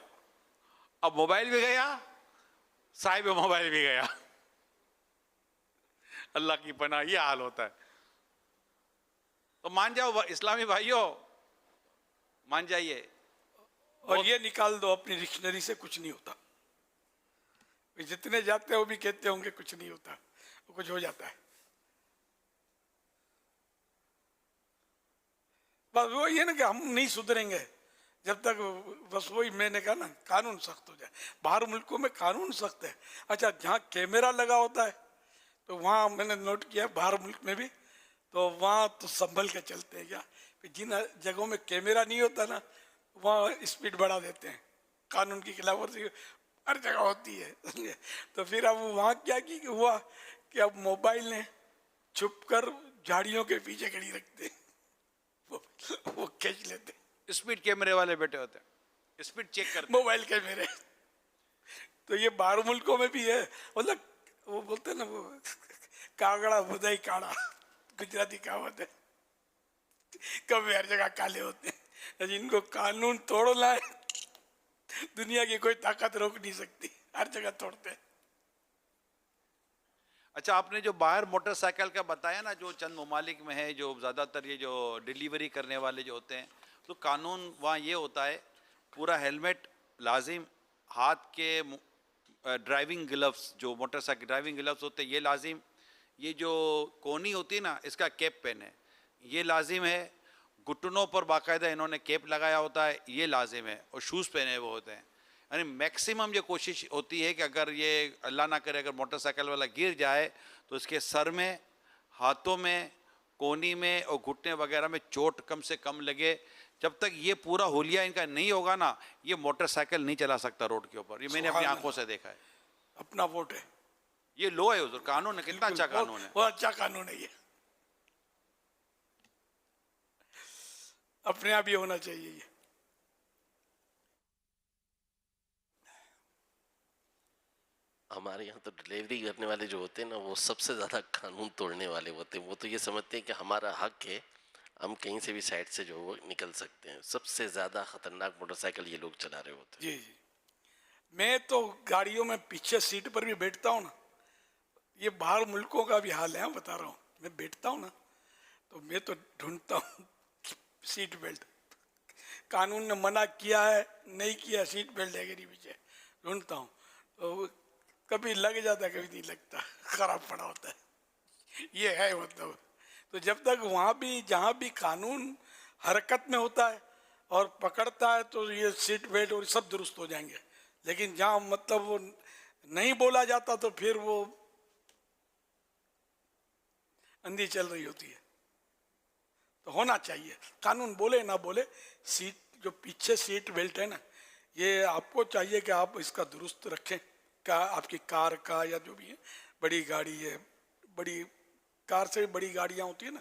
اب موبائل بھی گیا, صاحب موبائل بھی گیا. اللہ کی پناہ, یہ حال ہوتا ہے. تو مان جاؤ اسلامی بھائیوں, مان جائیے. اور یہ نکال دو اپنی ڈکشنری سے, کچھ نہیں ہوتا. جتنے جاتے ہیں وہ بھی کہتے ہوں گے کچھ نہیں ہوتا, کچھ ہو جاتا ہے. بس وہ یہ نا کہ ہم نہیں سدھریں گے جب تک, بس وہی میں نے کہا نا قانون سخت ہو جائے. باہر ملکوں میں قانون سخت ہے. اچھا جہاں کیمرہ لگا ہوتا ہے تو وہاں میں نے نوٹ کیا باہر ملک میں بھی, تو وہاں تو سنبھل کے چلتے ہیں. کیا جن جگہوں میں کیمرہ نہیں ہوتا نا وہاں اسپیڈ بڑھا دیتے ہیں. قانون کی خلاف ورزی ہر جگہ ہوتی ہے. تو پھر اب وہاں کیا کی ہوا کہ اب موبائل نے چھپ کر جھاڑیوں کے پیچھے کھڑی رکھتے ہیں, وہ کھینچ لیتے. اسپیڈ کیمرے والے بیٹھے ہوتے ہیں, اسپیڈ چیک کرتے موبائل کیمرے. تو یہ باہر ملکوں میں بھی ہے. مطلب وہ بولتے ہیں نا وہ کاغڑا بدائی کاڑا, گجراتی کہاوت ہے, کبھی ہر جگہ کالے ہوتے ہیں. جن کو قانون توڑنا ہے دنیا کی کوئی طاقت روک نہیں سکتی, ہر جگہ توڑتے ہیں. اچھا آپ نے جو باہر موٹر سائیکل کا بتایا نا, جو چند ممالک میں ہے جو زیادہ تر یہ جو ڈیلیوری کرنے والے جو ہوتے ہیں, تو قانون وہاں یہ ہوتا ہے پورا ہیلمٹ لازم, ہاتھ کے ڈرائیونگ گلوز, جو موٹر سائیکل ڈرائیونگ گلوز ہوتے ہیں یہ لازم, یہ جو کونی ہوتی ہے نا اس کا کیپ پہنے یہ لازم ہے, گھٹنوں پر باقاعدہ انہوں نے کیپ لگایا ہوتا ہے یہ لازم ہے, اور شوز پہنے وہ ہوتے ہیں. یعنی میکسیمم یہ کوشش ہوتی ہے کہ اگر یہ اللہ نہ کرے اگر موٹر سائیکل والا گر جائے تو اس کے سر میں, ہاتھوں میں, کونی میں اور گھٹنے وغیرہ میں چوٹ کم سے کم لگے. جب تک یہ پورا حلیہ ان کا نہیں ہوگا نا یہ موٹر سائیکل نہیں چلا سکتا روڈ کے اوپر. یہ میں نے اپنی آنکھوں سے دیکھا ہے. اپنا ووٹ ہے, یہ لو ہے حضور, قانون ہے, کتنا اچھا قانون ہے. بہت اچھا قانون ہے یہ, اپنے آپ ہی ہونا چاہیے. یہ ہمارے یہاں تو ڈلیوری کرنے والے جو ہوتے ہیں نا وہ سب سے زیادہ قانون توڑنے والے ہوتے ہیں. وہ تو یہ سمجھتے ہیں کہ ہمارا حق ہے, ہم کہیں سے بھی سائڈ سے جو وہ نکل سکتے ہیں. سب سے زیادہ خطرناک موٹر سائیکل یہ لوگ چلا رہے ہوتے ہیں. جی میں تو گاڑیوں میں پیچھے سیٹ پر بھی بیٹھتا ہوں نا, یہ باہر ملکوں کا بھی حال ہے, بتا رہا ہوں. میں بیٹھتا ہوں نا تو میں تو ڈھونڈتا ہوں سیٹ بیلٹ. قانون نے منع کیا ہے نہیں کیا, سیٹ بیلٹ ہے کہ نہیں پیچھے, ڈھونڈتا ہوں. تو کبھی لگ جاتا ہے کبھی نہیں لگتا, خراب پڑا ہوتا ہے. یہ ہے مطلب. تو جب تک وہاں بھی جہاں بھی قانون حرکت میں ہوتا ہے اور پکڑتا ہے تو یہ سیٹ بیلٹ اور سب درست ہو جائیں گے. لیکن جہاں مطلب وہ نہیں بولا جاتا تو پھر وہ اندھی چل رہی ہوتی ہے. تو ہونا چاہیے قانون, بولے نہ بولے, سیٹ جو پیچھے سیٹ بیلٹ ہے نا یہ آپ کو چاہیے کہ آپ اس کا درست رکھیں. آپ کی کار کا یا جو بھی ہے, بڑی گاڑی ہے, بڑی کار سے بڑی گاڑیاں ہوتی ہیں نا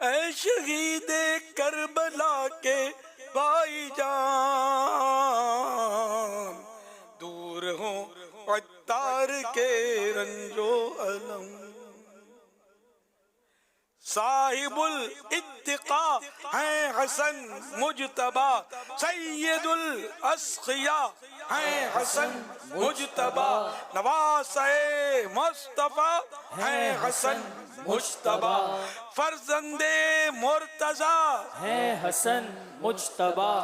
اے شہید کربلا کے بھائی جان، دور ہوں عطار کے رنجو علم، صاحب الاتقاء ہیں حسن مجتبی، سید الاسقیاء ہیں حسن مجتبی، نواسۂ مصطفیٰ ہیں حسن مجتبی، فرزند مرتضیٰ ہے حسن مجتبی،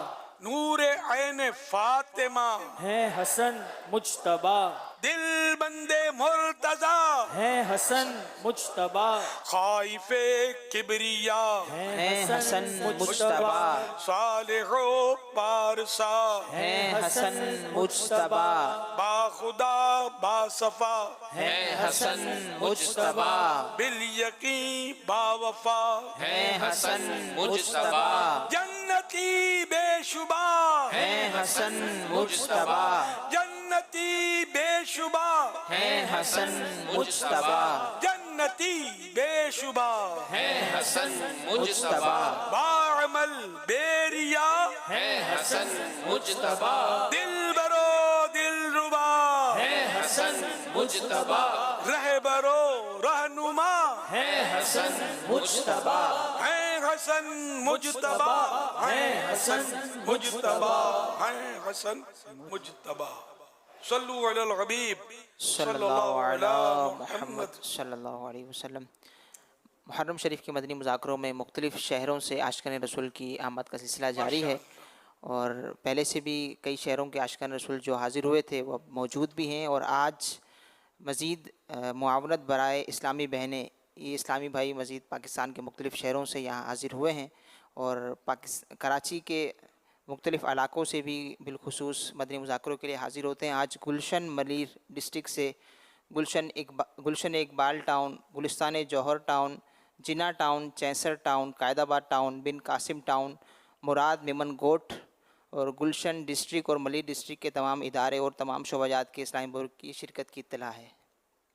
نور عین فاطمہ ہے حسن مجتبی، دل بند مرتضیٰ ہے حسن مجتبی، خائف کبریا ہے حسن مجتبی، صالح و پارسا ہے حسن مجتبی، با خدا با صفا ہے حسن مجتبی، بالیقین با وفا ہے حسن مجتبی، جنتی بے شبہ ہے حسن مجتبی، جنتی بے شبہ ہے حسن مجتبی، جنتی بے شبہ ہے حسن مجتبی، باعمل بیریا ہے حسن مجتبی، دل برو دل ربا ہے حسن مجتبی، رہ برو رہنما ہے حسن مجتبی، ہے حسن مجتبی، ہے حسن مجتبی، ہے حسن مجتبی، صلو علی الحبیب صلی اللہ علی محمد صلی اللہ علیہ وسلم۔ محرم شریف کے مدنی مذاکروں میں مختلف شہروں سے عاشقان رسول کی آمد کا سلسلہ جاری ہے، اور پہلے سے بھی کئی شہروں کے عاشقان رسول جو حاضر ہوئے تھے وہ موجود بھی ہیں، اور آج مزید معاونت برائے اسلامی بہنیں، یہ اسلامی بھائی مزید پاکستان کے مختلف شہروں سے یہاں حاضر ہوئے ہیں، اور کراچی کے مختلف علاقوں سے بھی بالخصوص مدنی مذاکروں کے لیے حاضر ہوتے ہیں۔ آج گلشن ملیر ڈسٹرکٹ سے گلشن اقبال ٹاؤن، گلستان جوہر ٹاؤن، جناح ٹاؤن، چینسر ٹاؤن، قائد آباد ٹاؤن، بن قاسم ٹاؤن، مراد میمن گوٹ اور گلشن ڈسٹرکٹ اور ملیر ڈسٹرکٹ کے تمام ادارے اور تمام شعبہ جات کے اسلامی بھائی کی شرکت کی اطلاع ہے۔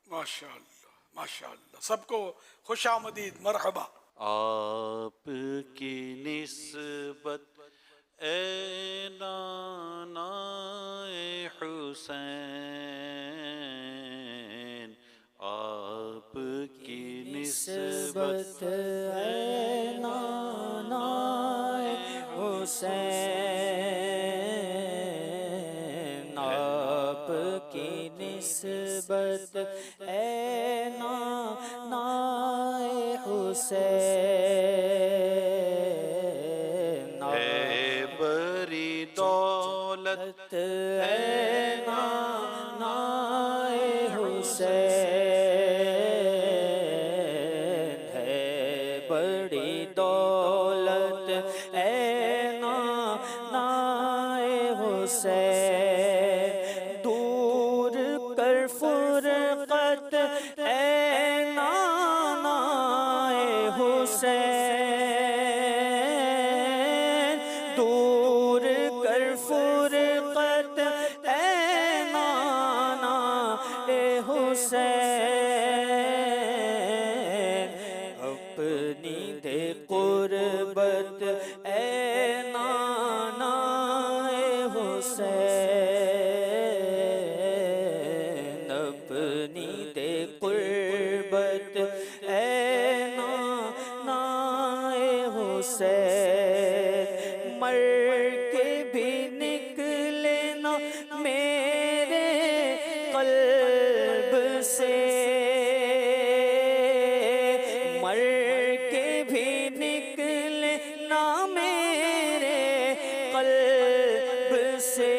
ماشاءاللہ ماشاءاللہ، سب کو خوش آمدید، مرحبا۔ آپ کی نسبت اے نانا حسین، آپ کی نسبت اے نانا حسین، آپ کی نسبت اے نانا حسین، ہے بری دولت اے نانا حسین، ہے بڑی دولت اے نانا حسین، دور کر فرقت اے نانا حسین، دور کر فرقت اے نانا حسین، اپنی دے قربت اے نانا حسین، اپنی دے قربت اے نانا حسین، مر کے بھی نکلے نا میرے قلب سے، مر کے بھی نکلے نا میرے قلب سے،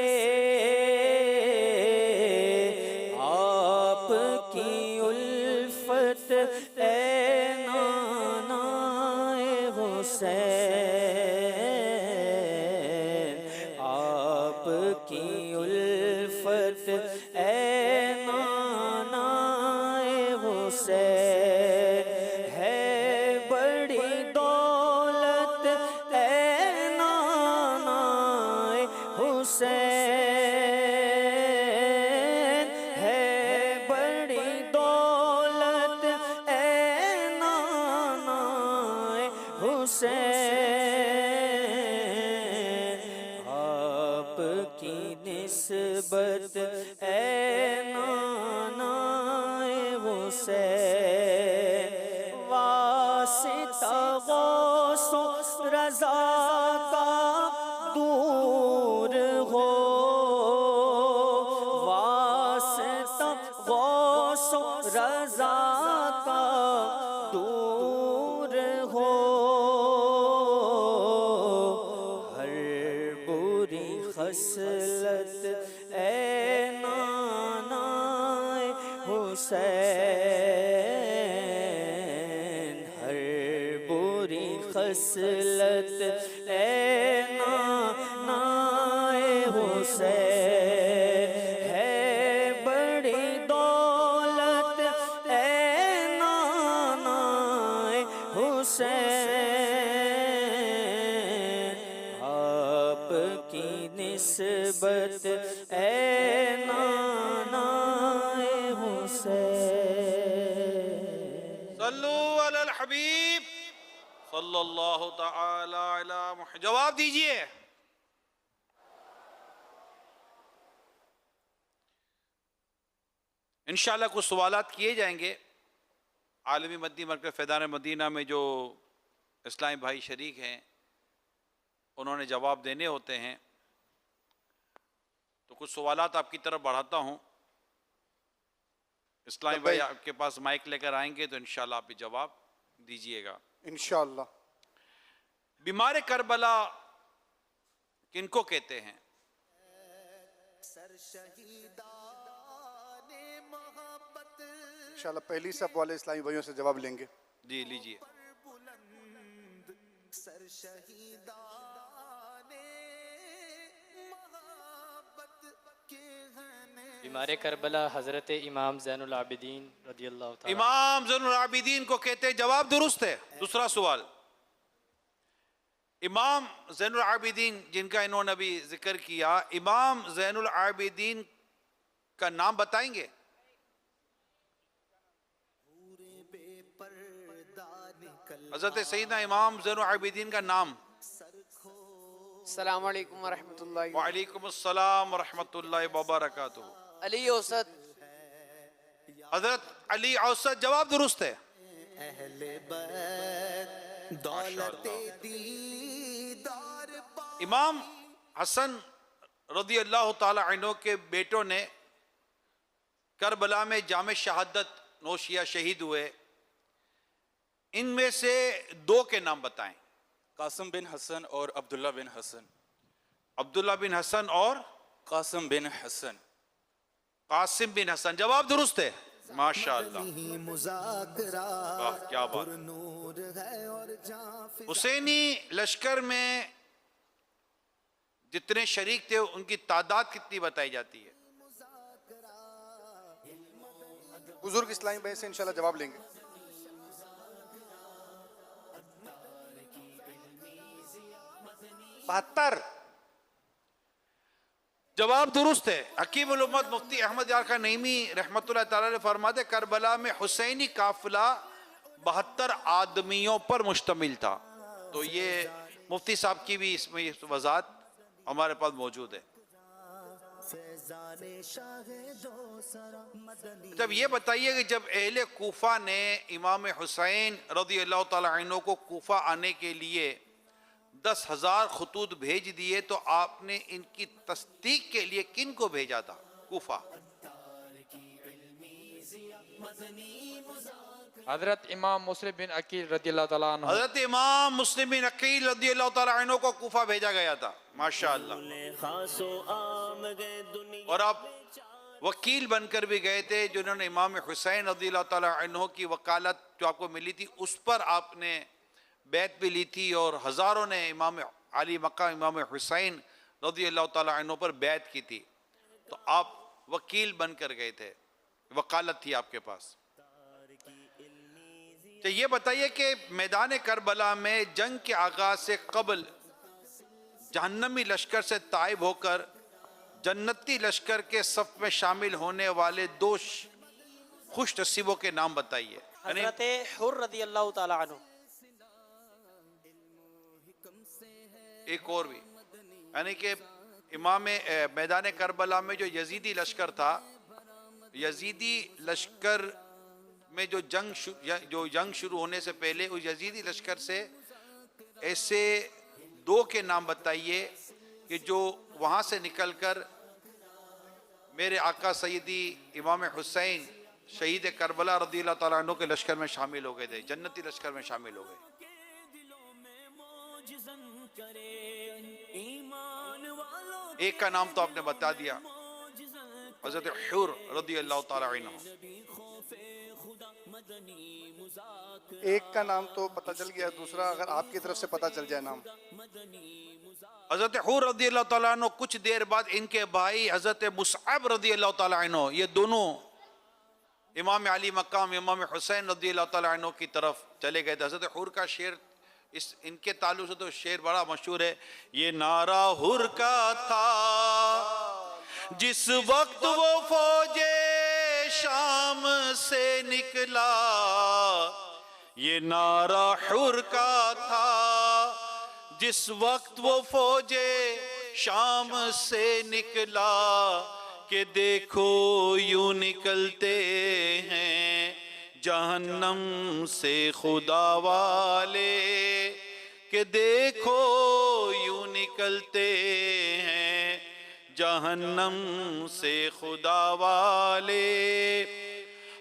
آپ کی الفت اے نانا حسین، آپ کی الفت اے نانا حسین، ہے بڑی دولت اے نانا حسین، ہے بڑی دولت اے حسین آپ کی نسبت اے نانا حسین واسطہ غوث و رضا کا دور ہو واسطہ غوث و رضا کا دور ہو ہر بری خصلت اے نانا حسین ہر بری خصلت اے نانا حسین ہے بڑی دولت اے نانا حسین آپ کی نسبت اے نانا حسین صلو علی الحبیب صلی اللہ تعالی علی محمد. جواب دیجئے. انشاءاللہ کچھ سوالات کیے جائیں گے. عالمی مدنی مرکز فیضان مدینہ میں جو اسلامی بھائی شریک ہیں انہوں نے جواب دینے ہوتے ہیں، تو کچھ سوالات آپ کی طرف بڑھاتا ہوں. اسلامی بھائی آپ کے پاس مائک لے کر آئیں گے تو انشاءاللہ آپ بھی جواب دیجئے گا انشاءاللہ. بیمار کربلا کن کو کہتے ہیں؟ انشاءاللہ پہلی صف والے اسلامی بھائیوں سے جواب لیں گے. جی لیجئے. بیمار کربلا حضرت امام زین العابدین رضی اللہ تعالیٰ. امام زین العابدین کو کہتے ہیں. جواب درست ہے. دوسرا سوال، امام زین العابدین جن کا انہوں نے ابھی ذکر کیا، امام زین العابدین کا نام بتائیں گے؟ حضرت سیدنا امام زین العابدین کا نام. السلام علیکم ورحمۃ اللہ. وعلیکم السلام ورحمۃ اللہ وبرکاتہ. علی اوسط. حضرت علی اوسط. جواب درست ہے. اہل بیت دولت دیدار امام حسن رضی اللہ تعالی عنہ کے بیٹوں نے کربلا میں جام شہادت نوشیا شہید ہوئے. ان میں سے دو کے نام بتائیں. قاسم بن حسن اور عبداللہ بن حسن. عبداللہ بن حسن اور قاسم بن حسن. قاسم بن حسن. جواب درست ہے. ماشاءاللہ. مذاکرہ کیا بات. نور ہے اور جاں حسینی لشکر میں جتنے شریک تھے ان کی تعداد کتنی بتائی جاتی ہے؟ بزرگ اسلامی بھائی سے انشاءاللہ جواب لیں گے. جواب درست ہے. حکیم الامت مفتی احمد یار خان نعیمی رحمت اللہ تعالی نے فرماتے کربلا میں حسینی قافلہ 72 آدمیوں پر مشتمل تھا. تو یہ مفتی صاحب کی بھی اس میں وضاحت ہمارے پاس موجود ہے. جب یہ بتائیے کہ جب اہل کوفہ نے امام حسین رضی اللہ تعالی عنہ کو کوفہ آنے کے لیے 10,000 خطوط بھیج دیے تو آپ نے ان کی تصدیق کے لیے کن کو بھیجا تھا کوفہ؟ حضرت امام مسلم بن عقیل رضی اللہ تعالیٰ عنہ. حضرت امام مسلم بن عقیل رضی اللہ تعالیٰ عنہ کو کوفہ بھیجا گیا تھا. ماشاءاللہ. اور آپ وکیل بن کر بھی گئے تھے جنہوں نے امام حسین رضی اللہ تعالیٰ عنہ کی وکالت جو آپ کو ملی تھی اس پر آپ نے بیعت بھی لی تھی اور ہزاروں نے امام علی مقام امام حسین رضی اللہ تعالیٰ عنہ پر بیعت کی تھی. تو آپ وکیل بن کر گئے تھے، وکالت تھی آپ کے پاس. تو یہ بتائیے کہ میدان کربلا میں جنگ کے آغاز سے قبل جہنمی لشکر سے تائب ہو کر جنتی لشکر کے صف میں شامل ہونے والے دو خوش نصیبوں کے نام بتائیے. حضرت حر رضی اللہ تعالیٰ عنہ. ایک اور بھی، یعنی کہ امام میدان کربلا میں جو یزیدی لشکر تھا، یزیدی لشکر میں جو جنگ شروع ہونے سے پہلے اس یزیدی لشکر سے ایسے 2 کے نام بتائیے کہ جو وہاں سے نکل کر میرے آقا سیدی امام حسین شہید کربلا رضی اللہ تعالیٰ عنہ کے لشکر میں شامل ہو گئے تھے، جنتی لشکر میں شامل ہو گئے۔ ایک کا نام تو آپ نے بتا دیا، حضرت حور رضی اللہ تعالیٰ عنہ۔ ایک کا نام تو پتہ چل گیا، دوسرا اگر آپ کی طرف سے پتہ چل جائے نام۔ حضرت حور رضی اللہ تعالیٰ عنہ، کچھ دیر بعد ان کے بھائی حضرت مصعب رضی اللہ تعالیٰ عنہ، یہ دونوں امام علی مقام امام حسین رضی اللہ تعالیٰ عنہ کی طرف چلے گئے تھے۔ حضرت حور کا شعر ان کے تعلق سے تو شعر بڑا مشہور ہے، یہ نعرہ حور کا تھا جس وقت وہ فوج شام سے نکلا، یہ نعرہ حور کا تھا جس وقت وہ فوج شام سے نکلا، کہ دیکھو یوں نکلتے ہیں جہنم سے خدا والے، کہ دیکھو یوں نکلتے ہیں جہنم سے خدا والے۔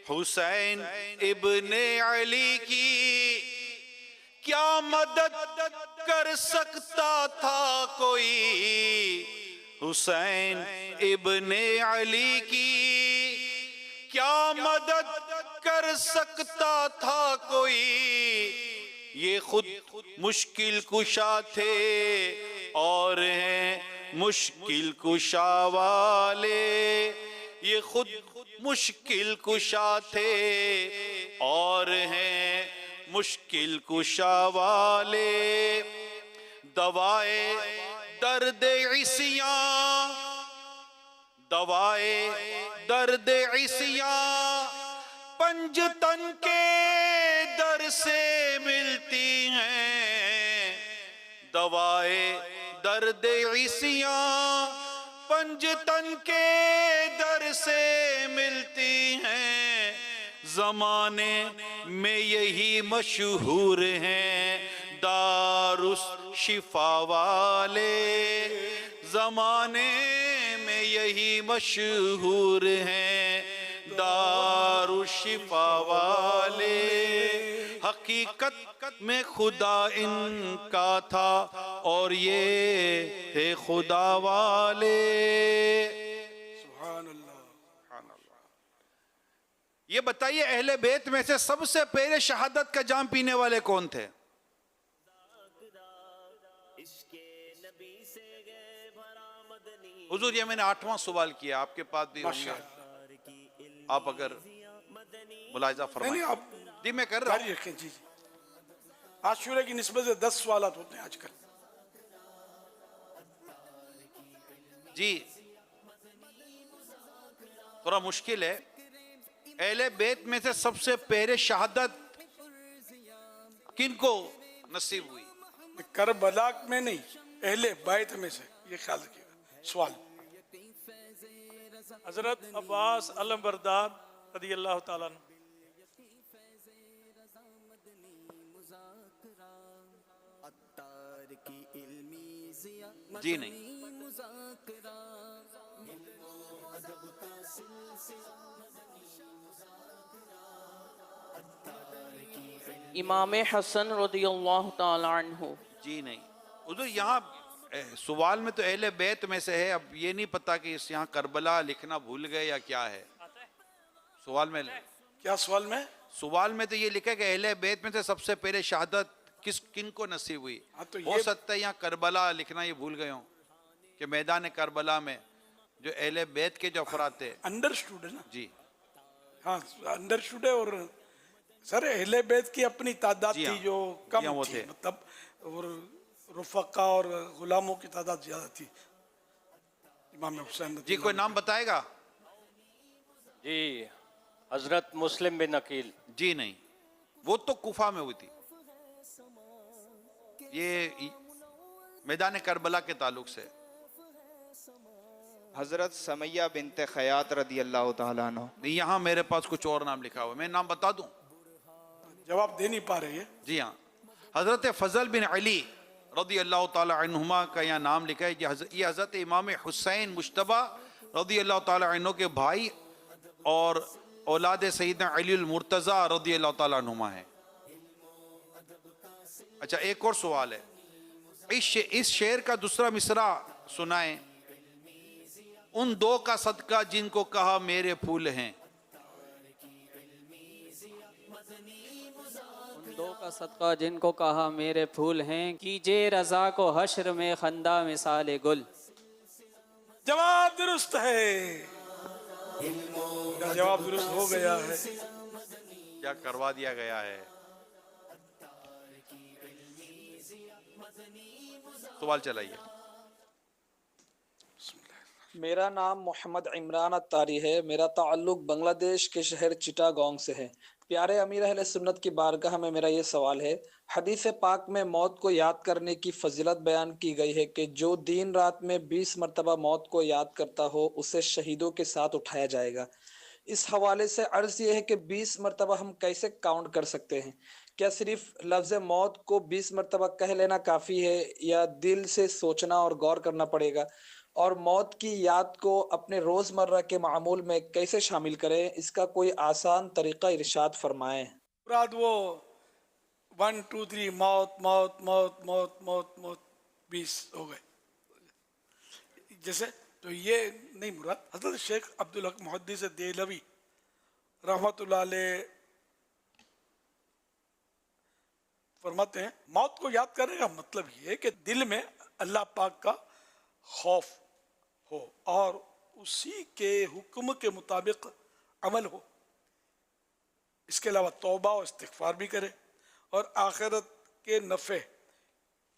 حسین ابن علی کی کیا مدد کر سکتا تھا کوئی، حسین ابن علی کی کیا مدد کر سکتا تھا کوئی، یہ خود مشکل کشا تھے اور ہیں مشکل کشا والے، یہ خود مشکل کشا تھے اور ہیں مشکل کشا والے۔ دوائے درد عصیاں، دوائے درد عصیاں پنجتن کے در سے ملتی ہیں، دوائے درد عصیاں پنجتن کے در سے ملتی ہیں، زمانے میں یہی مشہور ہیں دارالشفا والے، زمانے میں یہی مشہور ہیں دارالشفا والے۔ حقیقت میں خدا ان کا تھا اور یہ تھے خدا والے۔ سبحان اللہ۔ یہ بتائیے اہل بیت میں سے سب سے پہلے شہادت کا جام پینے والے کون تھے؟ حضور یہ میں نے 8واں سوال کیا، آپ کے پاس بھی ہوں گے، آپ اگر ملاحظہ فرمائیں۔ جی میں کر رہا ہوں۔ جی جی، عاشورہ کی نسبت سے 10 سوالات ہوتے ہیں آج کل۔ جی تھوڑا مشکل ہے۔ اہل بیت میں سے سب سے پہلے شہادت کن کو نصیب ہوئی؟ کربلا میں نہیں، اہل بیت میں سے، یہ خیال رکھیے گا۔ سوال حضرت عباس علمبردار رضی اللہ تعالیٰ عنہ۔ جی نہیں۔ امام حسن رضی اللہ تعالیٰ عنہ۔ جی نہیں۔ حضور یہاں سوال میں تو اہل بیت میں سے ہے، اب یہ نہیں پتا کہ اس یہاں کربلا لکھنا بھول گئے یا کیا ہے سوال میں۔ کیا سوال میں؟ سوال میں تو یہ لکھا کہ اہل بیت میں سے سب سے پہلے شہادت کن کو نصیب ہوئی؟ ہو سکتا ہے یہاں کربلا لکھنا یہ بھول گئے ہوں کہ میدان کربلا میں جو اہل بیت کے جو افراد تھے۔ انڈرسٹوڈ ہے نا؟ جی ہاں انڈرسٹوڈ ہے۔ اور سر اہل بیت کی اپنی تعداد تھی جو کم تھی، مطلب اور رفقا اور غلاموں کی تعداد زیادہ تھی۔ امام حسین جی کوئی نام بتائے گا؟ جی حضرت مسلم بن عقیل۔ جی نہیں، وہ تو کوفہ میں ہوئی تھی۔ یہ میدان کربلا کے تعلق سے حضرت سمیہ بنت خیاط رضی اللہ تعالیٰ عنہ. نہیں، یہاں میرے پاس کچھ اور نام لکھا ہوا ہے، میں نام بتا دوں؟ جواب دے نہیں پا رہے ہیں. جی ہاں، حضرت فضل بن علی رضی اللہ تعالی عنہما کا یہاں نام لکھا ہے. یہ حضرت امام حسین مجتبی رضی اللہ تعالی عنہ کے بھائی اور اولاد سیدنا علی المرتضی رضی اللہ تعالی عنہما ہے. اچھا، ایک اور سوال ہے، اس شعر کا دوسرا مصرع سنائیں. ان دو کا صدقہ جن کو کہا میرے پھول ہیں. دو کا صدقہ جن کو کہا میرے پھول ہیں، کیجے رضا کو حشر میں خندہ مثال گل. جواب درست ہے، جواب درست ہو گیا ہے. کیا کروا دیا گیا ہے. سوال چلائیے. میرا نام محمد عمران اتاری ہے. میرا تعلق بنگلہ دیش کے شہر چٹاگانگ سے ہے. پیارے امیر اہل سنت کی بارگاہ میں میرا یہ سوال ہے، حدیث پاک میں موت کو یاد کرنے کی فضیلت بیان کی گئی ہے کہ جو دن رات میں 20 مرتبہ موت کو یاد کرتا ہو اسے شہیدوں کے ساتھ اٹھایا جائے گا. اس حوالے سے عرض یہ ہے کہ 20 مرتبہ ہم کیسے کاؤنٹ کر سکتے ہیں؟ کیا صرف لفظ موت کو 20 مرتبہ کہہ لینا کافی ہے یا دل سے سوچنا اور غور کرنا پڑے گا؟ اور موت کی یاد کو اپنے روزمرہ کے معمول میں کیسے شامل کریں؟ اس کا کوئی آسان طریقہ ارشاد فرمائیں. مراد وہ 1 2 3 موت موت موت موت موت موت 20 ہو گئے جیسے، تو یہ نہیں مراد. حضرت شیخ عبدالحق محدث دہلوی رحمۃ اللہ علیہ فرماتے ہیں موت کو یاد کرنے کا مطلب یہ ہے کہ دل میں اللہ پاک کا خوف ہو اور اسی کے حکم کے مطابق عمل ہو. اس کے علاوہ توبہ و استغفار بھی کرے اور آخرت کے نفع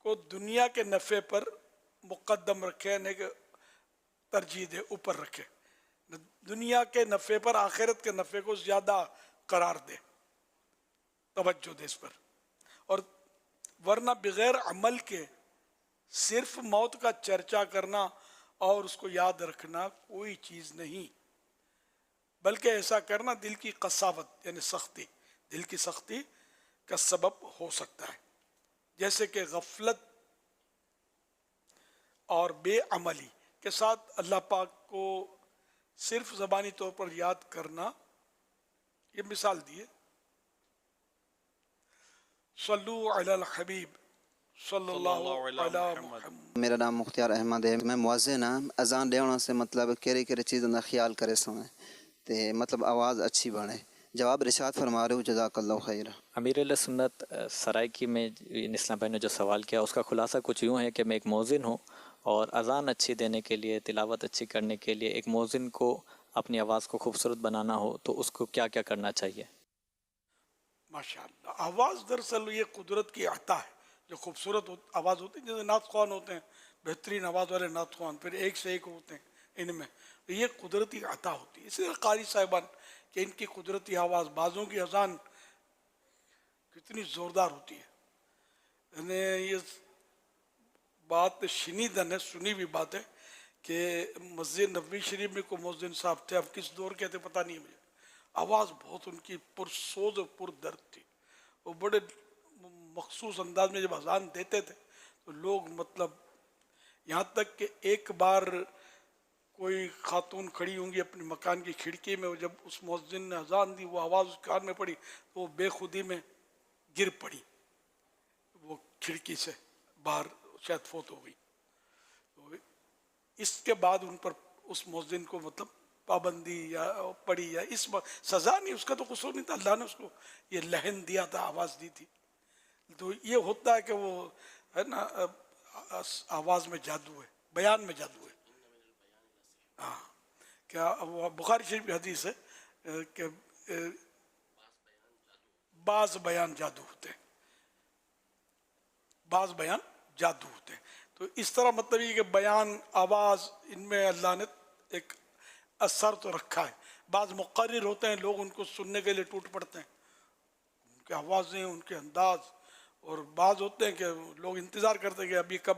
کو دنیا کے نفع پر مقدم رکھے، یعنی کہ ترجیح دے، اوپر رکھے. دنیا کے نفع پر آخرت کے نفع کو زیادہ قرار دے، توجہ دے اس پر. اور ورنہ بغیر عمل کے صرف موت کا چرچا کرنا اور اس کو یاد رکھنا کوئی چیز نہیں، بلکہ ایسا کرنا دل کی قساوت یعنی سختی، دل کی سختی کا سبب ہو سکتا ہے. جیسے کہ غفلت اور بے عملی کے ساتھ اللہ پاک کو صرف زبانی طور پر یاد کرنا. یہ مثال دیے، صلو علی الحبیب صلی اللہ علیہ محمد. میرا نام مختار احمد ہے. میں مؤذن ہاں. اذان دینا سے مطلب کہڑی کہڑی چیزوں کا خیال کرے سویں تے مطلب آواز اچھی بنے. جواب ارشاد فرما رہے ہو جزاک اللہ خیر. امیر علیہ سنت سرائکی میں اسلام بھائی نے جو سوال کیا اس کا خلاصہ کچھ یوں ہے کہ میں ایک مؤذن ہوں اور اذان اچھی دینے کے لیے، تلاوت اچھی کرنے کے لیے ایک مؤذن کو اپنی آواز کو خوبصورت بنانا ہو تو اس کو کیا کیا کرنا چاہیے؟ ماشاءاللہ، آواز دراصل یہ قدرت کی عطا ہے. جو خوبصورت آواز ہوتی ہے، جیسے نعت خوان ہوتے ہیں بہترین آواز والے نعت خوان، پھر ایک سے ایک ہوتے ہیں ان میں، یہ قدرتی عطا ہوتی ہے. اسی طرح قاری صاحبان کہ ان کی قدرتی آواز، بعضوں کی اذان کتنی زوردار ہوتی ہے. یعنی یہ بات شنیدن ہے، سنی بھی بات ہے کہ مسجد نبوی شریف میں کوئی مؤذن صاحب تھے، اب کس دور کے تھے پتہ نہیں مجھے، آواز بہت ان کی پرسوز اور پر درد تھی. وہ بڑے مخصوص انداز میں جب اذان دیتے تھے تو لوگ مطلب یہاں تک کہ ایک بار کوئی خاتون کھڑی ہوں گی اپنے مکان کی کھڑکی میں، جب اس مؤذن نے اذان دی وہ آواز اس کان میں پڑی تو وہ بے خودی میں گر پڑی، وہ کھڑکی سے باہر شاید فوت ہو گئی. اس کے بعد ان پر اس مؤذن کو مطلب پابندی یا پڑی، یا اس سزا نہیں، اس کا تو قصور نہیں تھا، اللہ نے اس کو یہ لہن دیا تھا، آواز دی تھی. تو یہ ہوتا ہے کہ وہ ہے نا آواز میں جادو ہے، بیان میں جادو ہے. ہاں، کیا وہ بخاری شریف کی حدیث ہے کہ بعض بیان جادو ہوتے ہیں، بعض بیان جادو ہوتے ہیں. تو اس طرح مطلب یہ کہ بیان، آواز، ان میں اللہ نے ایک اثر تو رکھا ہے. بعض مقرر ہوتے ہیں، لوگ ان کو سننے کے لیے ٹوٹ پڑتے ہیں، ان کی آوازیں، ان کے انداز. اور بعض ہوتے ہیں کہ لوگ انتظار کرتے ہیں کہ ابھی کب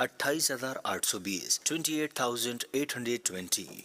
28,820 28,820।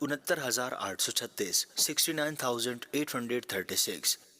69,836 69,836।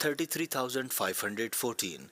33,514।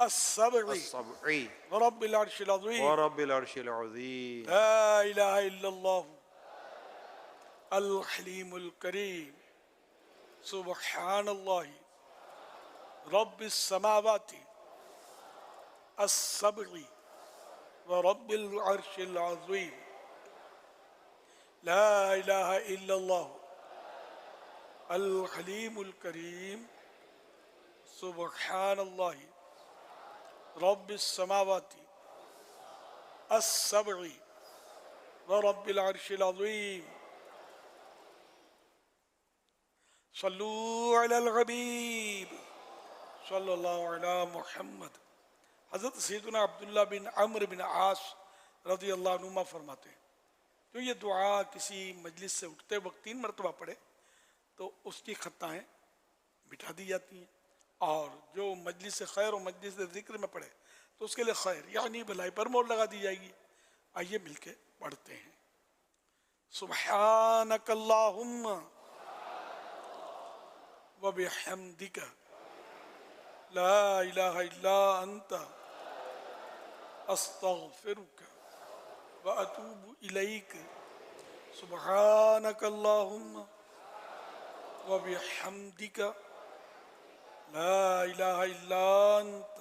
السبع ورب العرش العظيم لا إله إلا الله الحليم الكريم سبحان الله رب السماوات السبع ورب العرش العظيم لا إله إلا الله الحليم الكريم سبحان الله رب السماوات السبع ورب العرش العظيم صلوا على الحبيب صلی اللہ علی محمد۔ حضرت سیدنا عبداللہ بن عمرو بن عاص رضی اللہ عنہما فرماتے ہیں جو یہ دعا کسی مجلس سے اٹھتے وقت 3 مرتبہ پڑھے تو اس کی خطائیں مٹا دی جاتی ہیں، اور جو مجلس خیر و مجلس ذکر میں پڑھے تو اس کے لیے خیر یعنی بھلائی پر مور لگا دی جائے گی۔ آئیے مل کے پڑھتے ہیں۔ سبحانک اللہم و بحمدک لا الہ الا انت استغفرک و اتوب الیک۔ سبحانک اللہم و بحمدک لا الہ الا انت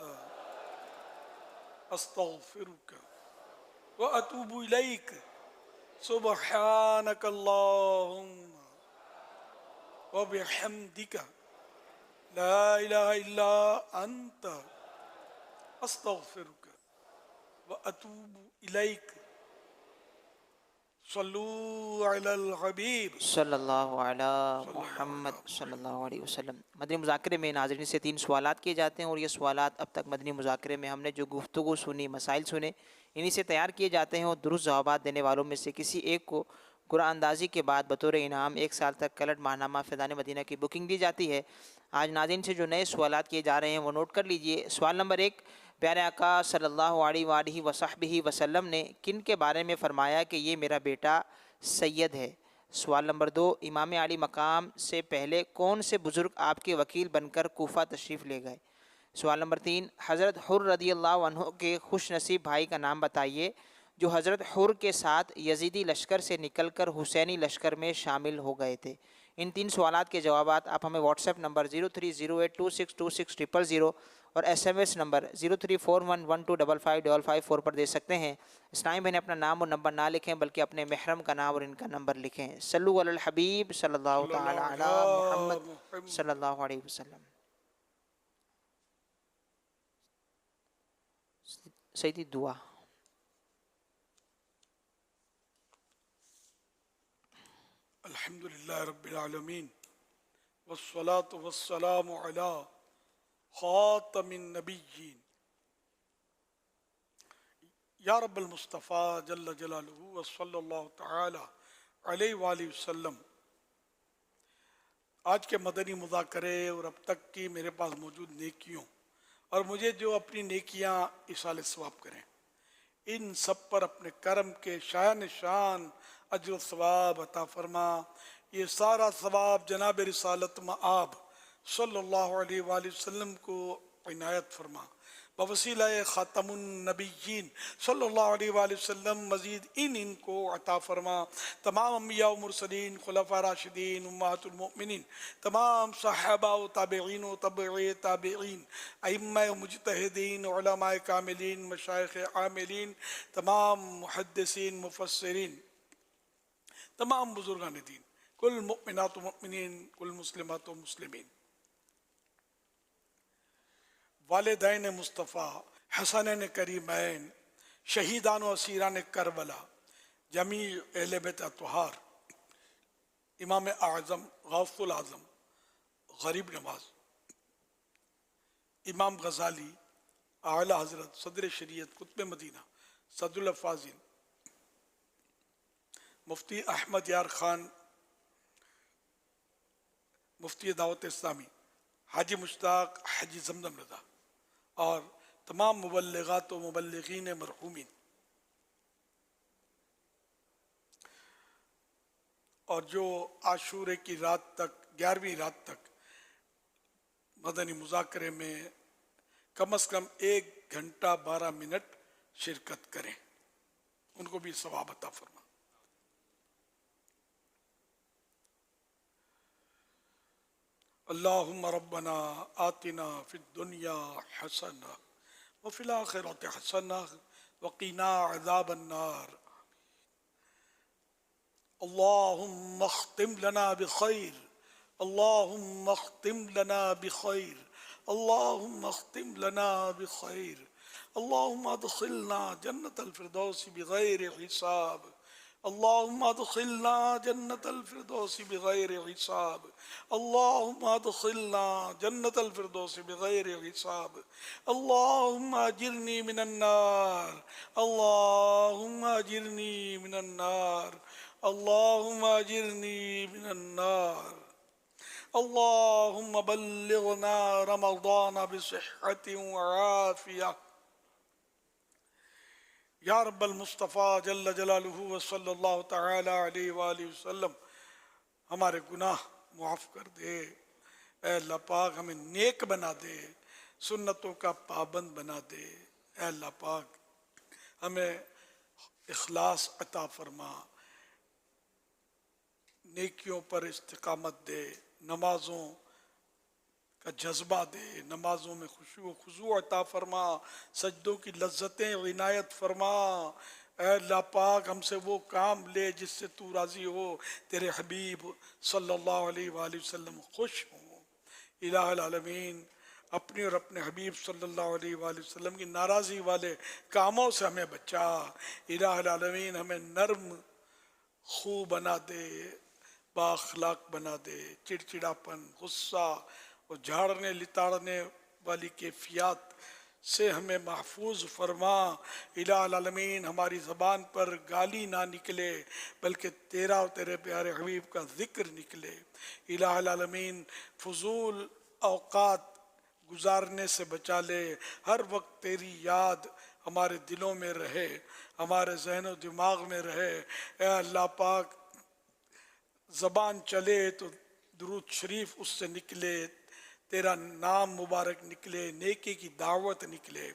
استغفرک و اتوب الیک۔ سبحانک اللہم و بحمدک لا الہ الا انت استغفرک و اتوب الیک۔ صلو علی الحبیب صلی اللہ علی محمد صلی اللہ علیہ وسلم۔ مدنی مذاکرے میں ناظرین سے 3 سوالات کیے جاتے ہیں، اور یہ سوالات اب تک مدنی مذاکرے میں ہم نے جو گفتگو سنی، مسائل سنے، انہی سے تیار کیے جاتے ہیں، اور درست جوابات دینے والوں میں سے کسی ایک کو قرآن اندازی کے بعد بطور انعام 1 سال تک کلٹ ماہنامہ فیضان مدینہ کی بکنگ دی جاتی ہے۔ آج ناظرین سے جو نئے سوالات کیے جا رہے ہیں وہ نوٹ کر لیجئے۔ سوال نمبر 1، پیارے آقا صلی اللہ علیہ وآلہ وصحبہ وسلم نے کن کے بارے میں فرمایا کہ یہ میرا بیٹا سید ہے؟ سوال نمبر 2، امام علی مقام سے پہلے کون سے بزرگ آپ کے وکیل بن کر کوفہ تشریف لے گئے؟ سوال نمبر 3، حضرت حر رضی اللہ عنہ کے خوش نصیب بھائی کا نام بتائیے جو حضرت حر کے ساتھ یزیدی لشکر سے نکل کر حسینی لشکر میں شامل ہو گئے تھے۔ ان 3 سوالات کے جوابات آپ ہمیں واٹس ایپ نمبر 0308262600 اور SMS نمبر 0341125555 پر دے سکتے ہیں۔ اسلامی بہنیں اپنا نام اور نمبر نہ لکھیں بلکہ اپنے محرم کا نام اور ان کا نمبر لکھیں۔ صلو علی الحبیب صلی اللہ تعالی علی محمد صلی اللہ علیہ وسلم۔ سیدی دعا۔ الحمدللہ رب العالمین والصلاة والسلام علی خاتم النبیین یا رب المصطفیٰ جل جلالہ وصلی اللہ تعالی علیہ وآلہ وسلم۔ آج کے مدنی مذاکرے اور اب تک کی میرے پاس موجود نیکیوں اور مجھے جو اپنی نیکیاں ایصال ثواب کریں، ان سب پر اپنے کرم کے شایان شان اجر و ثواب عطا فرما۔ یہ سارا ثواب جناب رسالت مآب صلی اللہ علیہ وآلہ وسلم کو عنایت فرما، بوسیلہ خاتم النبیین صلی اللہ علیہ وآلہ وسلم مزید ان کو عطا فرما۔ تمام انبیاء و مرسلین، خلفاء راشدین، امہات المؤمنین، تمام صحابہ و تابعین و تبع تابعین، ائمہ و مجتہدین، علماء کاملین، مشائخ عاملین، تمام محدثین، مفسرین، تمام بزرگان دین، کل مؤمنات و مؤمنین، کل مسلمات و مسلمین، والدین مصطفیٰ، حسنین کریمین، شہیدان و اسیران کربلا، جمیع اہل بیت اطہار، امام اعظم غوث العظم غریب نواز، امام غزالی، اعلیٰ حضرت صدر شریعت قطب مدینہ صدر الفاضل مفتی احمد یار خان، مفتی دعوت اسلامی حاجی مشتاق حاجی زمزم رضا، اور تمام مبلغات و مبلغین مرحومین، اور جو عاشورے کی رات تک 11ویں رات تک مدنی مذاکرے میں کم از کم 1 گھنٹہ 12 منٹ شرکت کریں، ان کو بھی ثواب عطا فرما۔ اللہم ربنا آتنا فی الدنیا حسنہ وفی الآخرۃ حسنہ وقنا عذاب النار۔ اللہم اختم لنا بخیر، اللہم اختم لنا بخیر، اللہم اختم لنا بخیر، اللہم ادخلنا جنت الفردوس بغیر حساب، اللہم ادخلنا جنت الفردوس بغیر حساب، اللہم ادخلنا جنت الفردوس بغیر حساب، اللہم اجرنی من النار، اللہم اجرنی من النار، اللہم اجرنی من النار، اللہم بلغنا رمضان بصحت وعافیہ۔ یا رب المصطفیٰ جل جلالہ وصلی اللہ تعالی علیہ وآلہ وسلم، ہمارے گناہ معاف کر دے، اے اللہ پاک ہمیں نیک بنا دے، سنتوں کا پابند بنا دے، اے اللہ پاک ہمیں اخلاص عطا فرما، نیکیوں پر استقامت دے، نمازوں کا جذبہ دے، نمازوں میں خشوع و خضوع عطا فرما، سجدوں کی لذتیں عنایت فرما، اے اللہ پاک ہم سے وہ کام لے جس سے تو راضی ہو، تیرے حبیب صلی اللہ علیہ وآلہ وسلم خوش ہوں۔ الہ العالمین اپنی اور اپنے حبیب صلی اللہ علیہ وآلہ وسلم کی ناراضی والے کاموں سے ہمیں بچا۔ الہ العالمین ہمیں نرم خو بنا دے، با اخلاق بنا دے، چڑچڑاپن، غصہ اور جھاڑنے لتاڑنے والی کیفیات سے ہمیں محفوظ فرما۔ الہ العالمین ہماری زبان پر گالی نہ نکلے بلکہ تیرا اور تیرے پیارے حبیب کا ذکر نکلے۔ الہ العالمین فضول اوقات گزارنے سے بچا لے، ہر وقت تیری یاد ہمارے دلوں میں رہے، ہمارے ذہن و دماغ میں رہے۔ اے اللہ پاک زبان چلے تو درود شریف اس سے نکلے، تیرا نام مبارک نکلے، نیکی کی دعوت نکلے،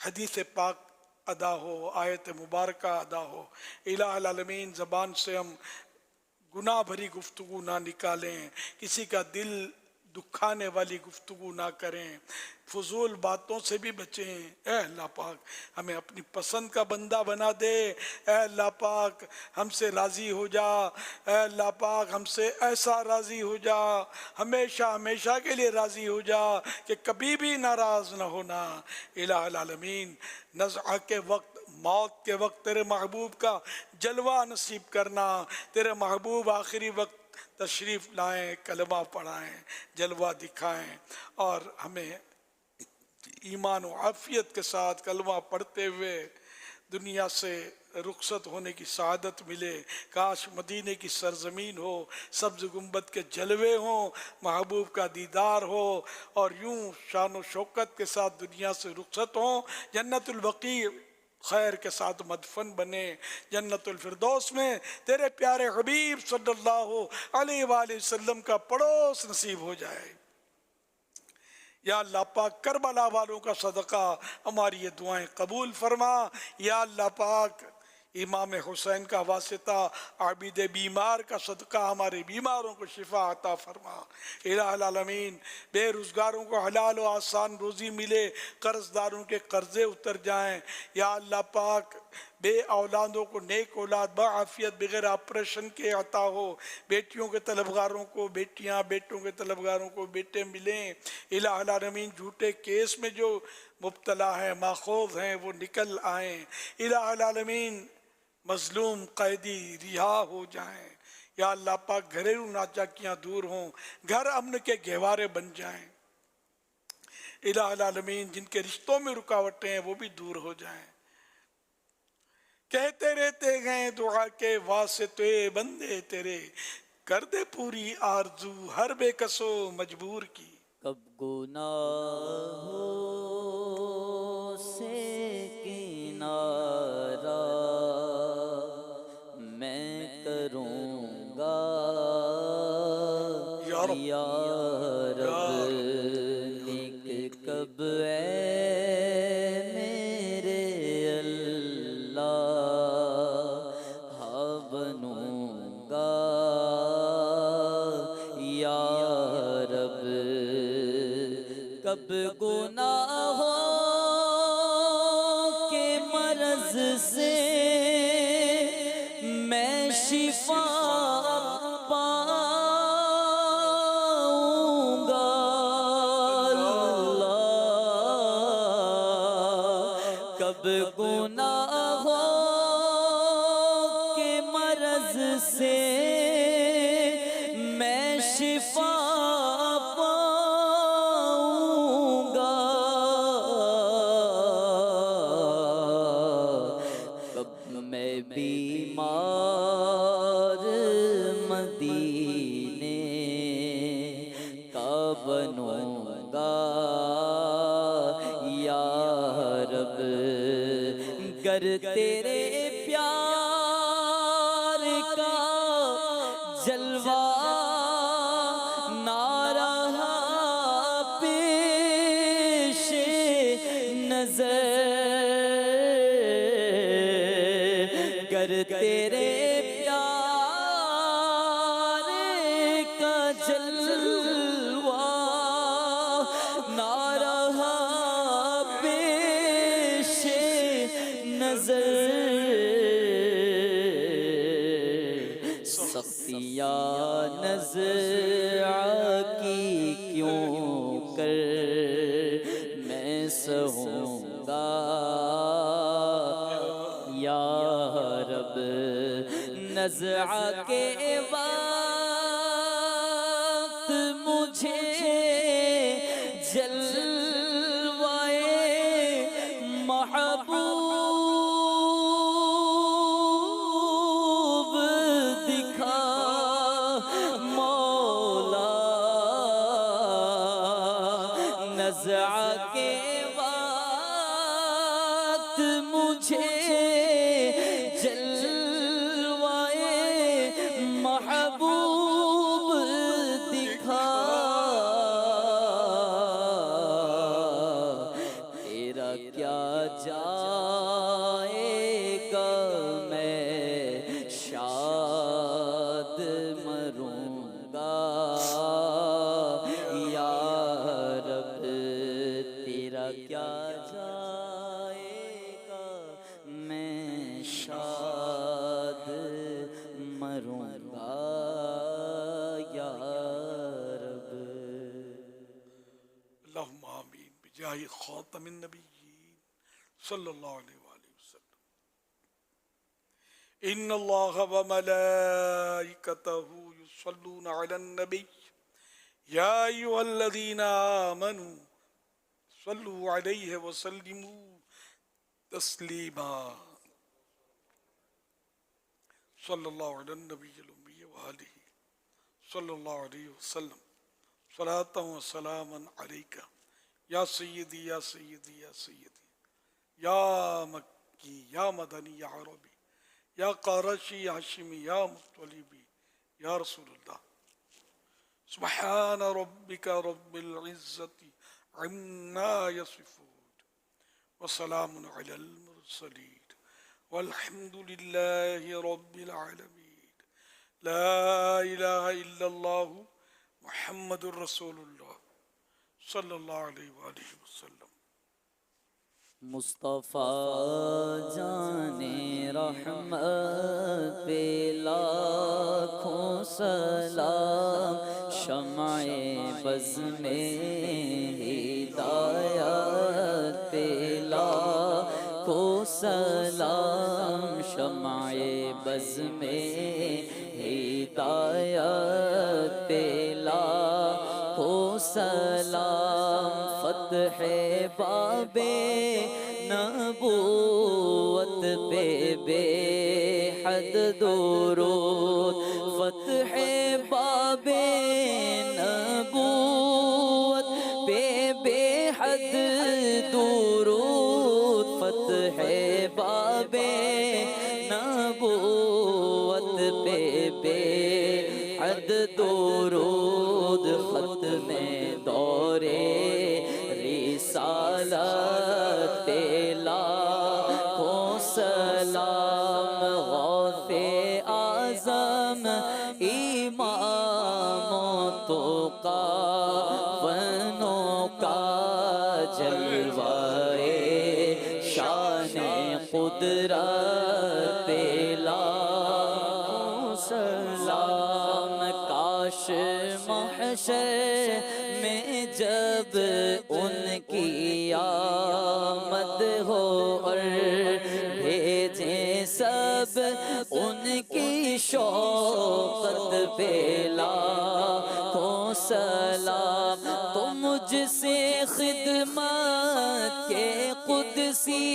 حدیث پاک ادا ہو، آیت مبارکہ ادا ہو۔ الہ العالمین زبان سے ہم گناہ بھری گفتگو نہ نکالیں، کسی کا دل دکھانے والی گفتگو نہ کریں، فضول باتوں سے بھی بچیں۔ اے اللہ پاک ہمیں اپنی پسند کا بندہ بنا دے، اے اللہ پاک ہم سے راضی ہو جا، اے اللہ پاک ہم سے ایسا راضی ہو جا، ہمیشہ ہمیشہ کے لیے راضی ہو جا کہ کبھی بھی ناراض نہ ہونا۔ الہ العالمین نزع کے وقت موت کے وقت تیرے محبوب کا جلوہ نصیب کرنا، تیرے محبوب آخری وقت تشریف لائیں، کلمہ پڑھائیں، جلوہ دکھائیں، اور ہمیں ایمان و عافیت کے ساتھ کلمہ پڑھتے ہوئے دنیا سے رخصت ہونے کی سعادت ملے۔ کاش مدینے کی سرزمین ہو، سبز گنبد کے جلوے ہوں، محبوب کا دیدار ہو، اور یوں شان و شوکت کے ساتھ دنیا سے رخصت ہوں، جنت البقیع خیر کے ساتھ مدفن بنے، جنت الفردوس میں تیرے پیارے حبیب صلی اللہ علیہ وآلہ وسلم کا پڑوس نصیب ہو جائے۔ یا اللہ پاک کربلا والوں کا صدقہ ہماری یہ دعائیں قبول فرما۔ یا اللہ پاک امام حسین کا واسطہ عابد بیمار کا صدقہ ہمارے بیماروں کو شفا عطا فرما۔ الہ العالمین بے روزگاروں کو حلال و آسان روزی ملے، قرض داروں کے قرضے اتر جائیں۔ یا اللہ پاک بے اولادوں کو نیک اولاد بعافیت بغیر آپریشن کے عطا ہو، بیٹیوں کے طلبگاروں کو بیٹیاں، بیٹوں کے طلبگاروں کو بیٹے ملیں۔ الہ العالمین جھوٹے کیس میں جو مبتلا ہیں، ماخوذ ہیں، وہ نکل آئیں۔ الہ العالمین مظلوم قیدی رہا ہو جائیں۔ یا اللہ پاک گھریلو ناچاکیاں دور ہوں، گھر امن کے گہوارے بن جائیں۔ الہ العالمین جن کے رشتوں میں رکاوٹیں ہیں وہ بھی دور ہو جائیں۔ کہتے رہتے ہیں دعا کے واسطے بندے تیرے، کر دے پوری آرزو ہر بے کسو مجبور کی۔ کب گناہوں سے کنارہ میں کروں گا یا رب، نیک کب اے میرے اللہ ہاں بنوں گا یا رب، کب گناہوں کے مرض سے میں شفا پاؤں گا اللہ، کب گناہوں کے مرض سے میں شفا بیمار مدینے کا بنوں گا یا رب، گر تیرے پیار کا جلوہ نہ رہا پیش نظر، تیرے پیار کا جلوہ نہ رہا پیش نظر، سختیاں نزع کی کیوں کر میں سہوں گا یا رب، نزع کے وقت مجھے جلوائے محبوب دکھا مولا، نزع کے وقت مجھے محبوب دکھا، تیرا کیا جائے گا میں شاد مروں گا یا رب، تیرا کیا جائے گا میں شاد مروں گا یا رب۔ اللہم آمین بجاہ خاتم النبیین صلی اللہ علیہ وآلہ وسلم۔ إن الله وملائكته يصلون على النبي يا أيها الذين آمنوا صلوا عليه وسلموا تسليما صلى الله على النبي الأمي وآله صلى الله عليه وسلم صلاة وسلاما عليك يا سيدي يا سيدي يا سيدي يا مكي يا مدني يا عربي يا قرشي يا هاشمي يا مطلبي يا رسول الله سبحان ربك رب العزة عما يصفون وسلام على المرسلين والحمد لله رب العالمين لا إله إلا الله محمد رسول الله صلی اللہ علیہ وآلہ وسلم. مصطفیٰ جان رحمت پہ لاکھوں سلام، شمع بز میں ہدایت پہ لاکھوں سلام، شمع بز میں ہدایت پہ لاکھوں سلام، فتح باب نبوت پہ بے حد درود، فتح باب نبوت پہ بے حد درود، فتح باب نبوت پہ بے حد درود، ختم دورے رسالت پہ لاکھوں سلام، غوث اعظم امام تقی فنوں کا جلوہ شان قدرت پہ لاکھوں سلام، کاش محشر میں جب ان کی آمد ہو اور بھیجیں سب ان کی شوقت پہ لاکھوں سلام، تو مجھ سے خدمت کے قدسی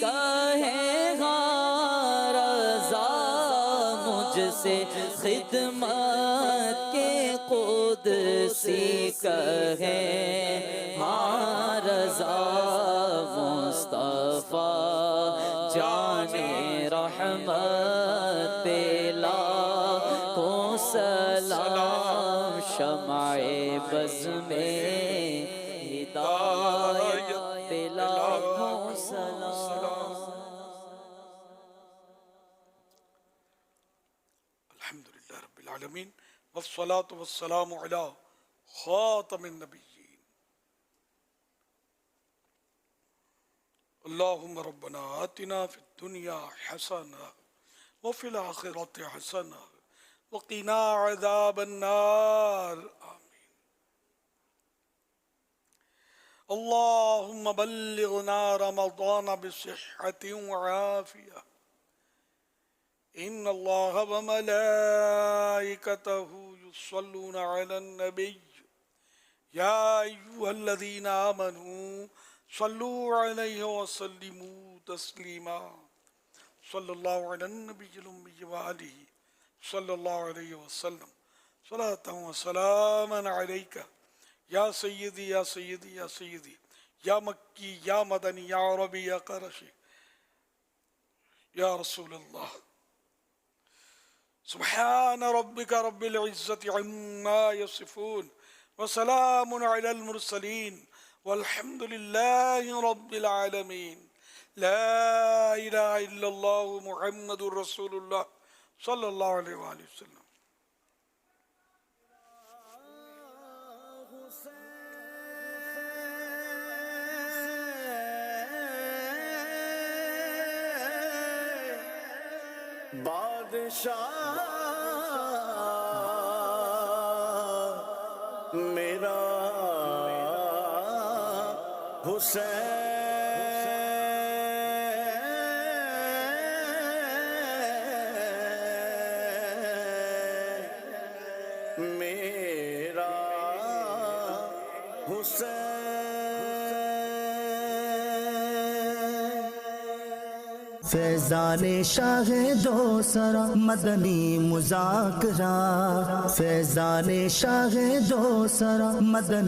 کا ہے رضا، مجھ سے خدمت کے قدسی کہے ہاں رضا، مصطفیٰ جان رحمت پہ لاکھوں سلام، شمع بز میں ہدایت پہ لاکھوں سلام. الحمدللہ رب العالمین والصلاة والسلام علی خاتم النبیین. اللہم ربنا آتنا فی الدنیا حسنہ وفی الآخرۃ حسنہ وقنا عذاب النار آمین. اللہم بلغنا رمضان بصحة وعافیہ. ان اللہ وملائکتہ یصلون علی النبی یا ایہا الذین آمنوا صلوا علیہ وسلموا تسلیما. صلی اللہ علی النبی الأمی وآلہ صلی اللہ علیہ وسلم صلاة وسلاما علیکہ یا سیدی یا سیدی یا سیدی یا مکی یا مدنی یا عربی یا قرشی یا رسول اللہ. سبحان ربك رب العزة عما يصفون وسلام على المرسلين والحمد لله رب العالمين. لا إله إلا الله محمد رسول الله صلى الله عليه وآله وسلم. بادشاہ میرا حسین فیضان شاہ دو سرا مدنی مذاکرہ، فیضان شاہ دو سرا مدنی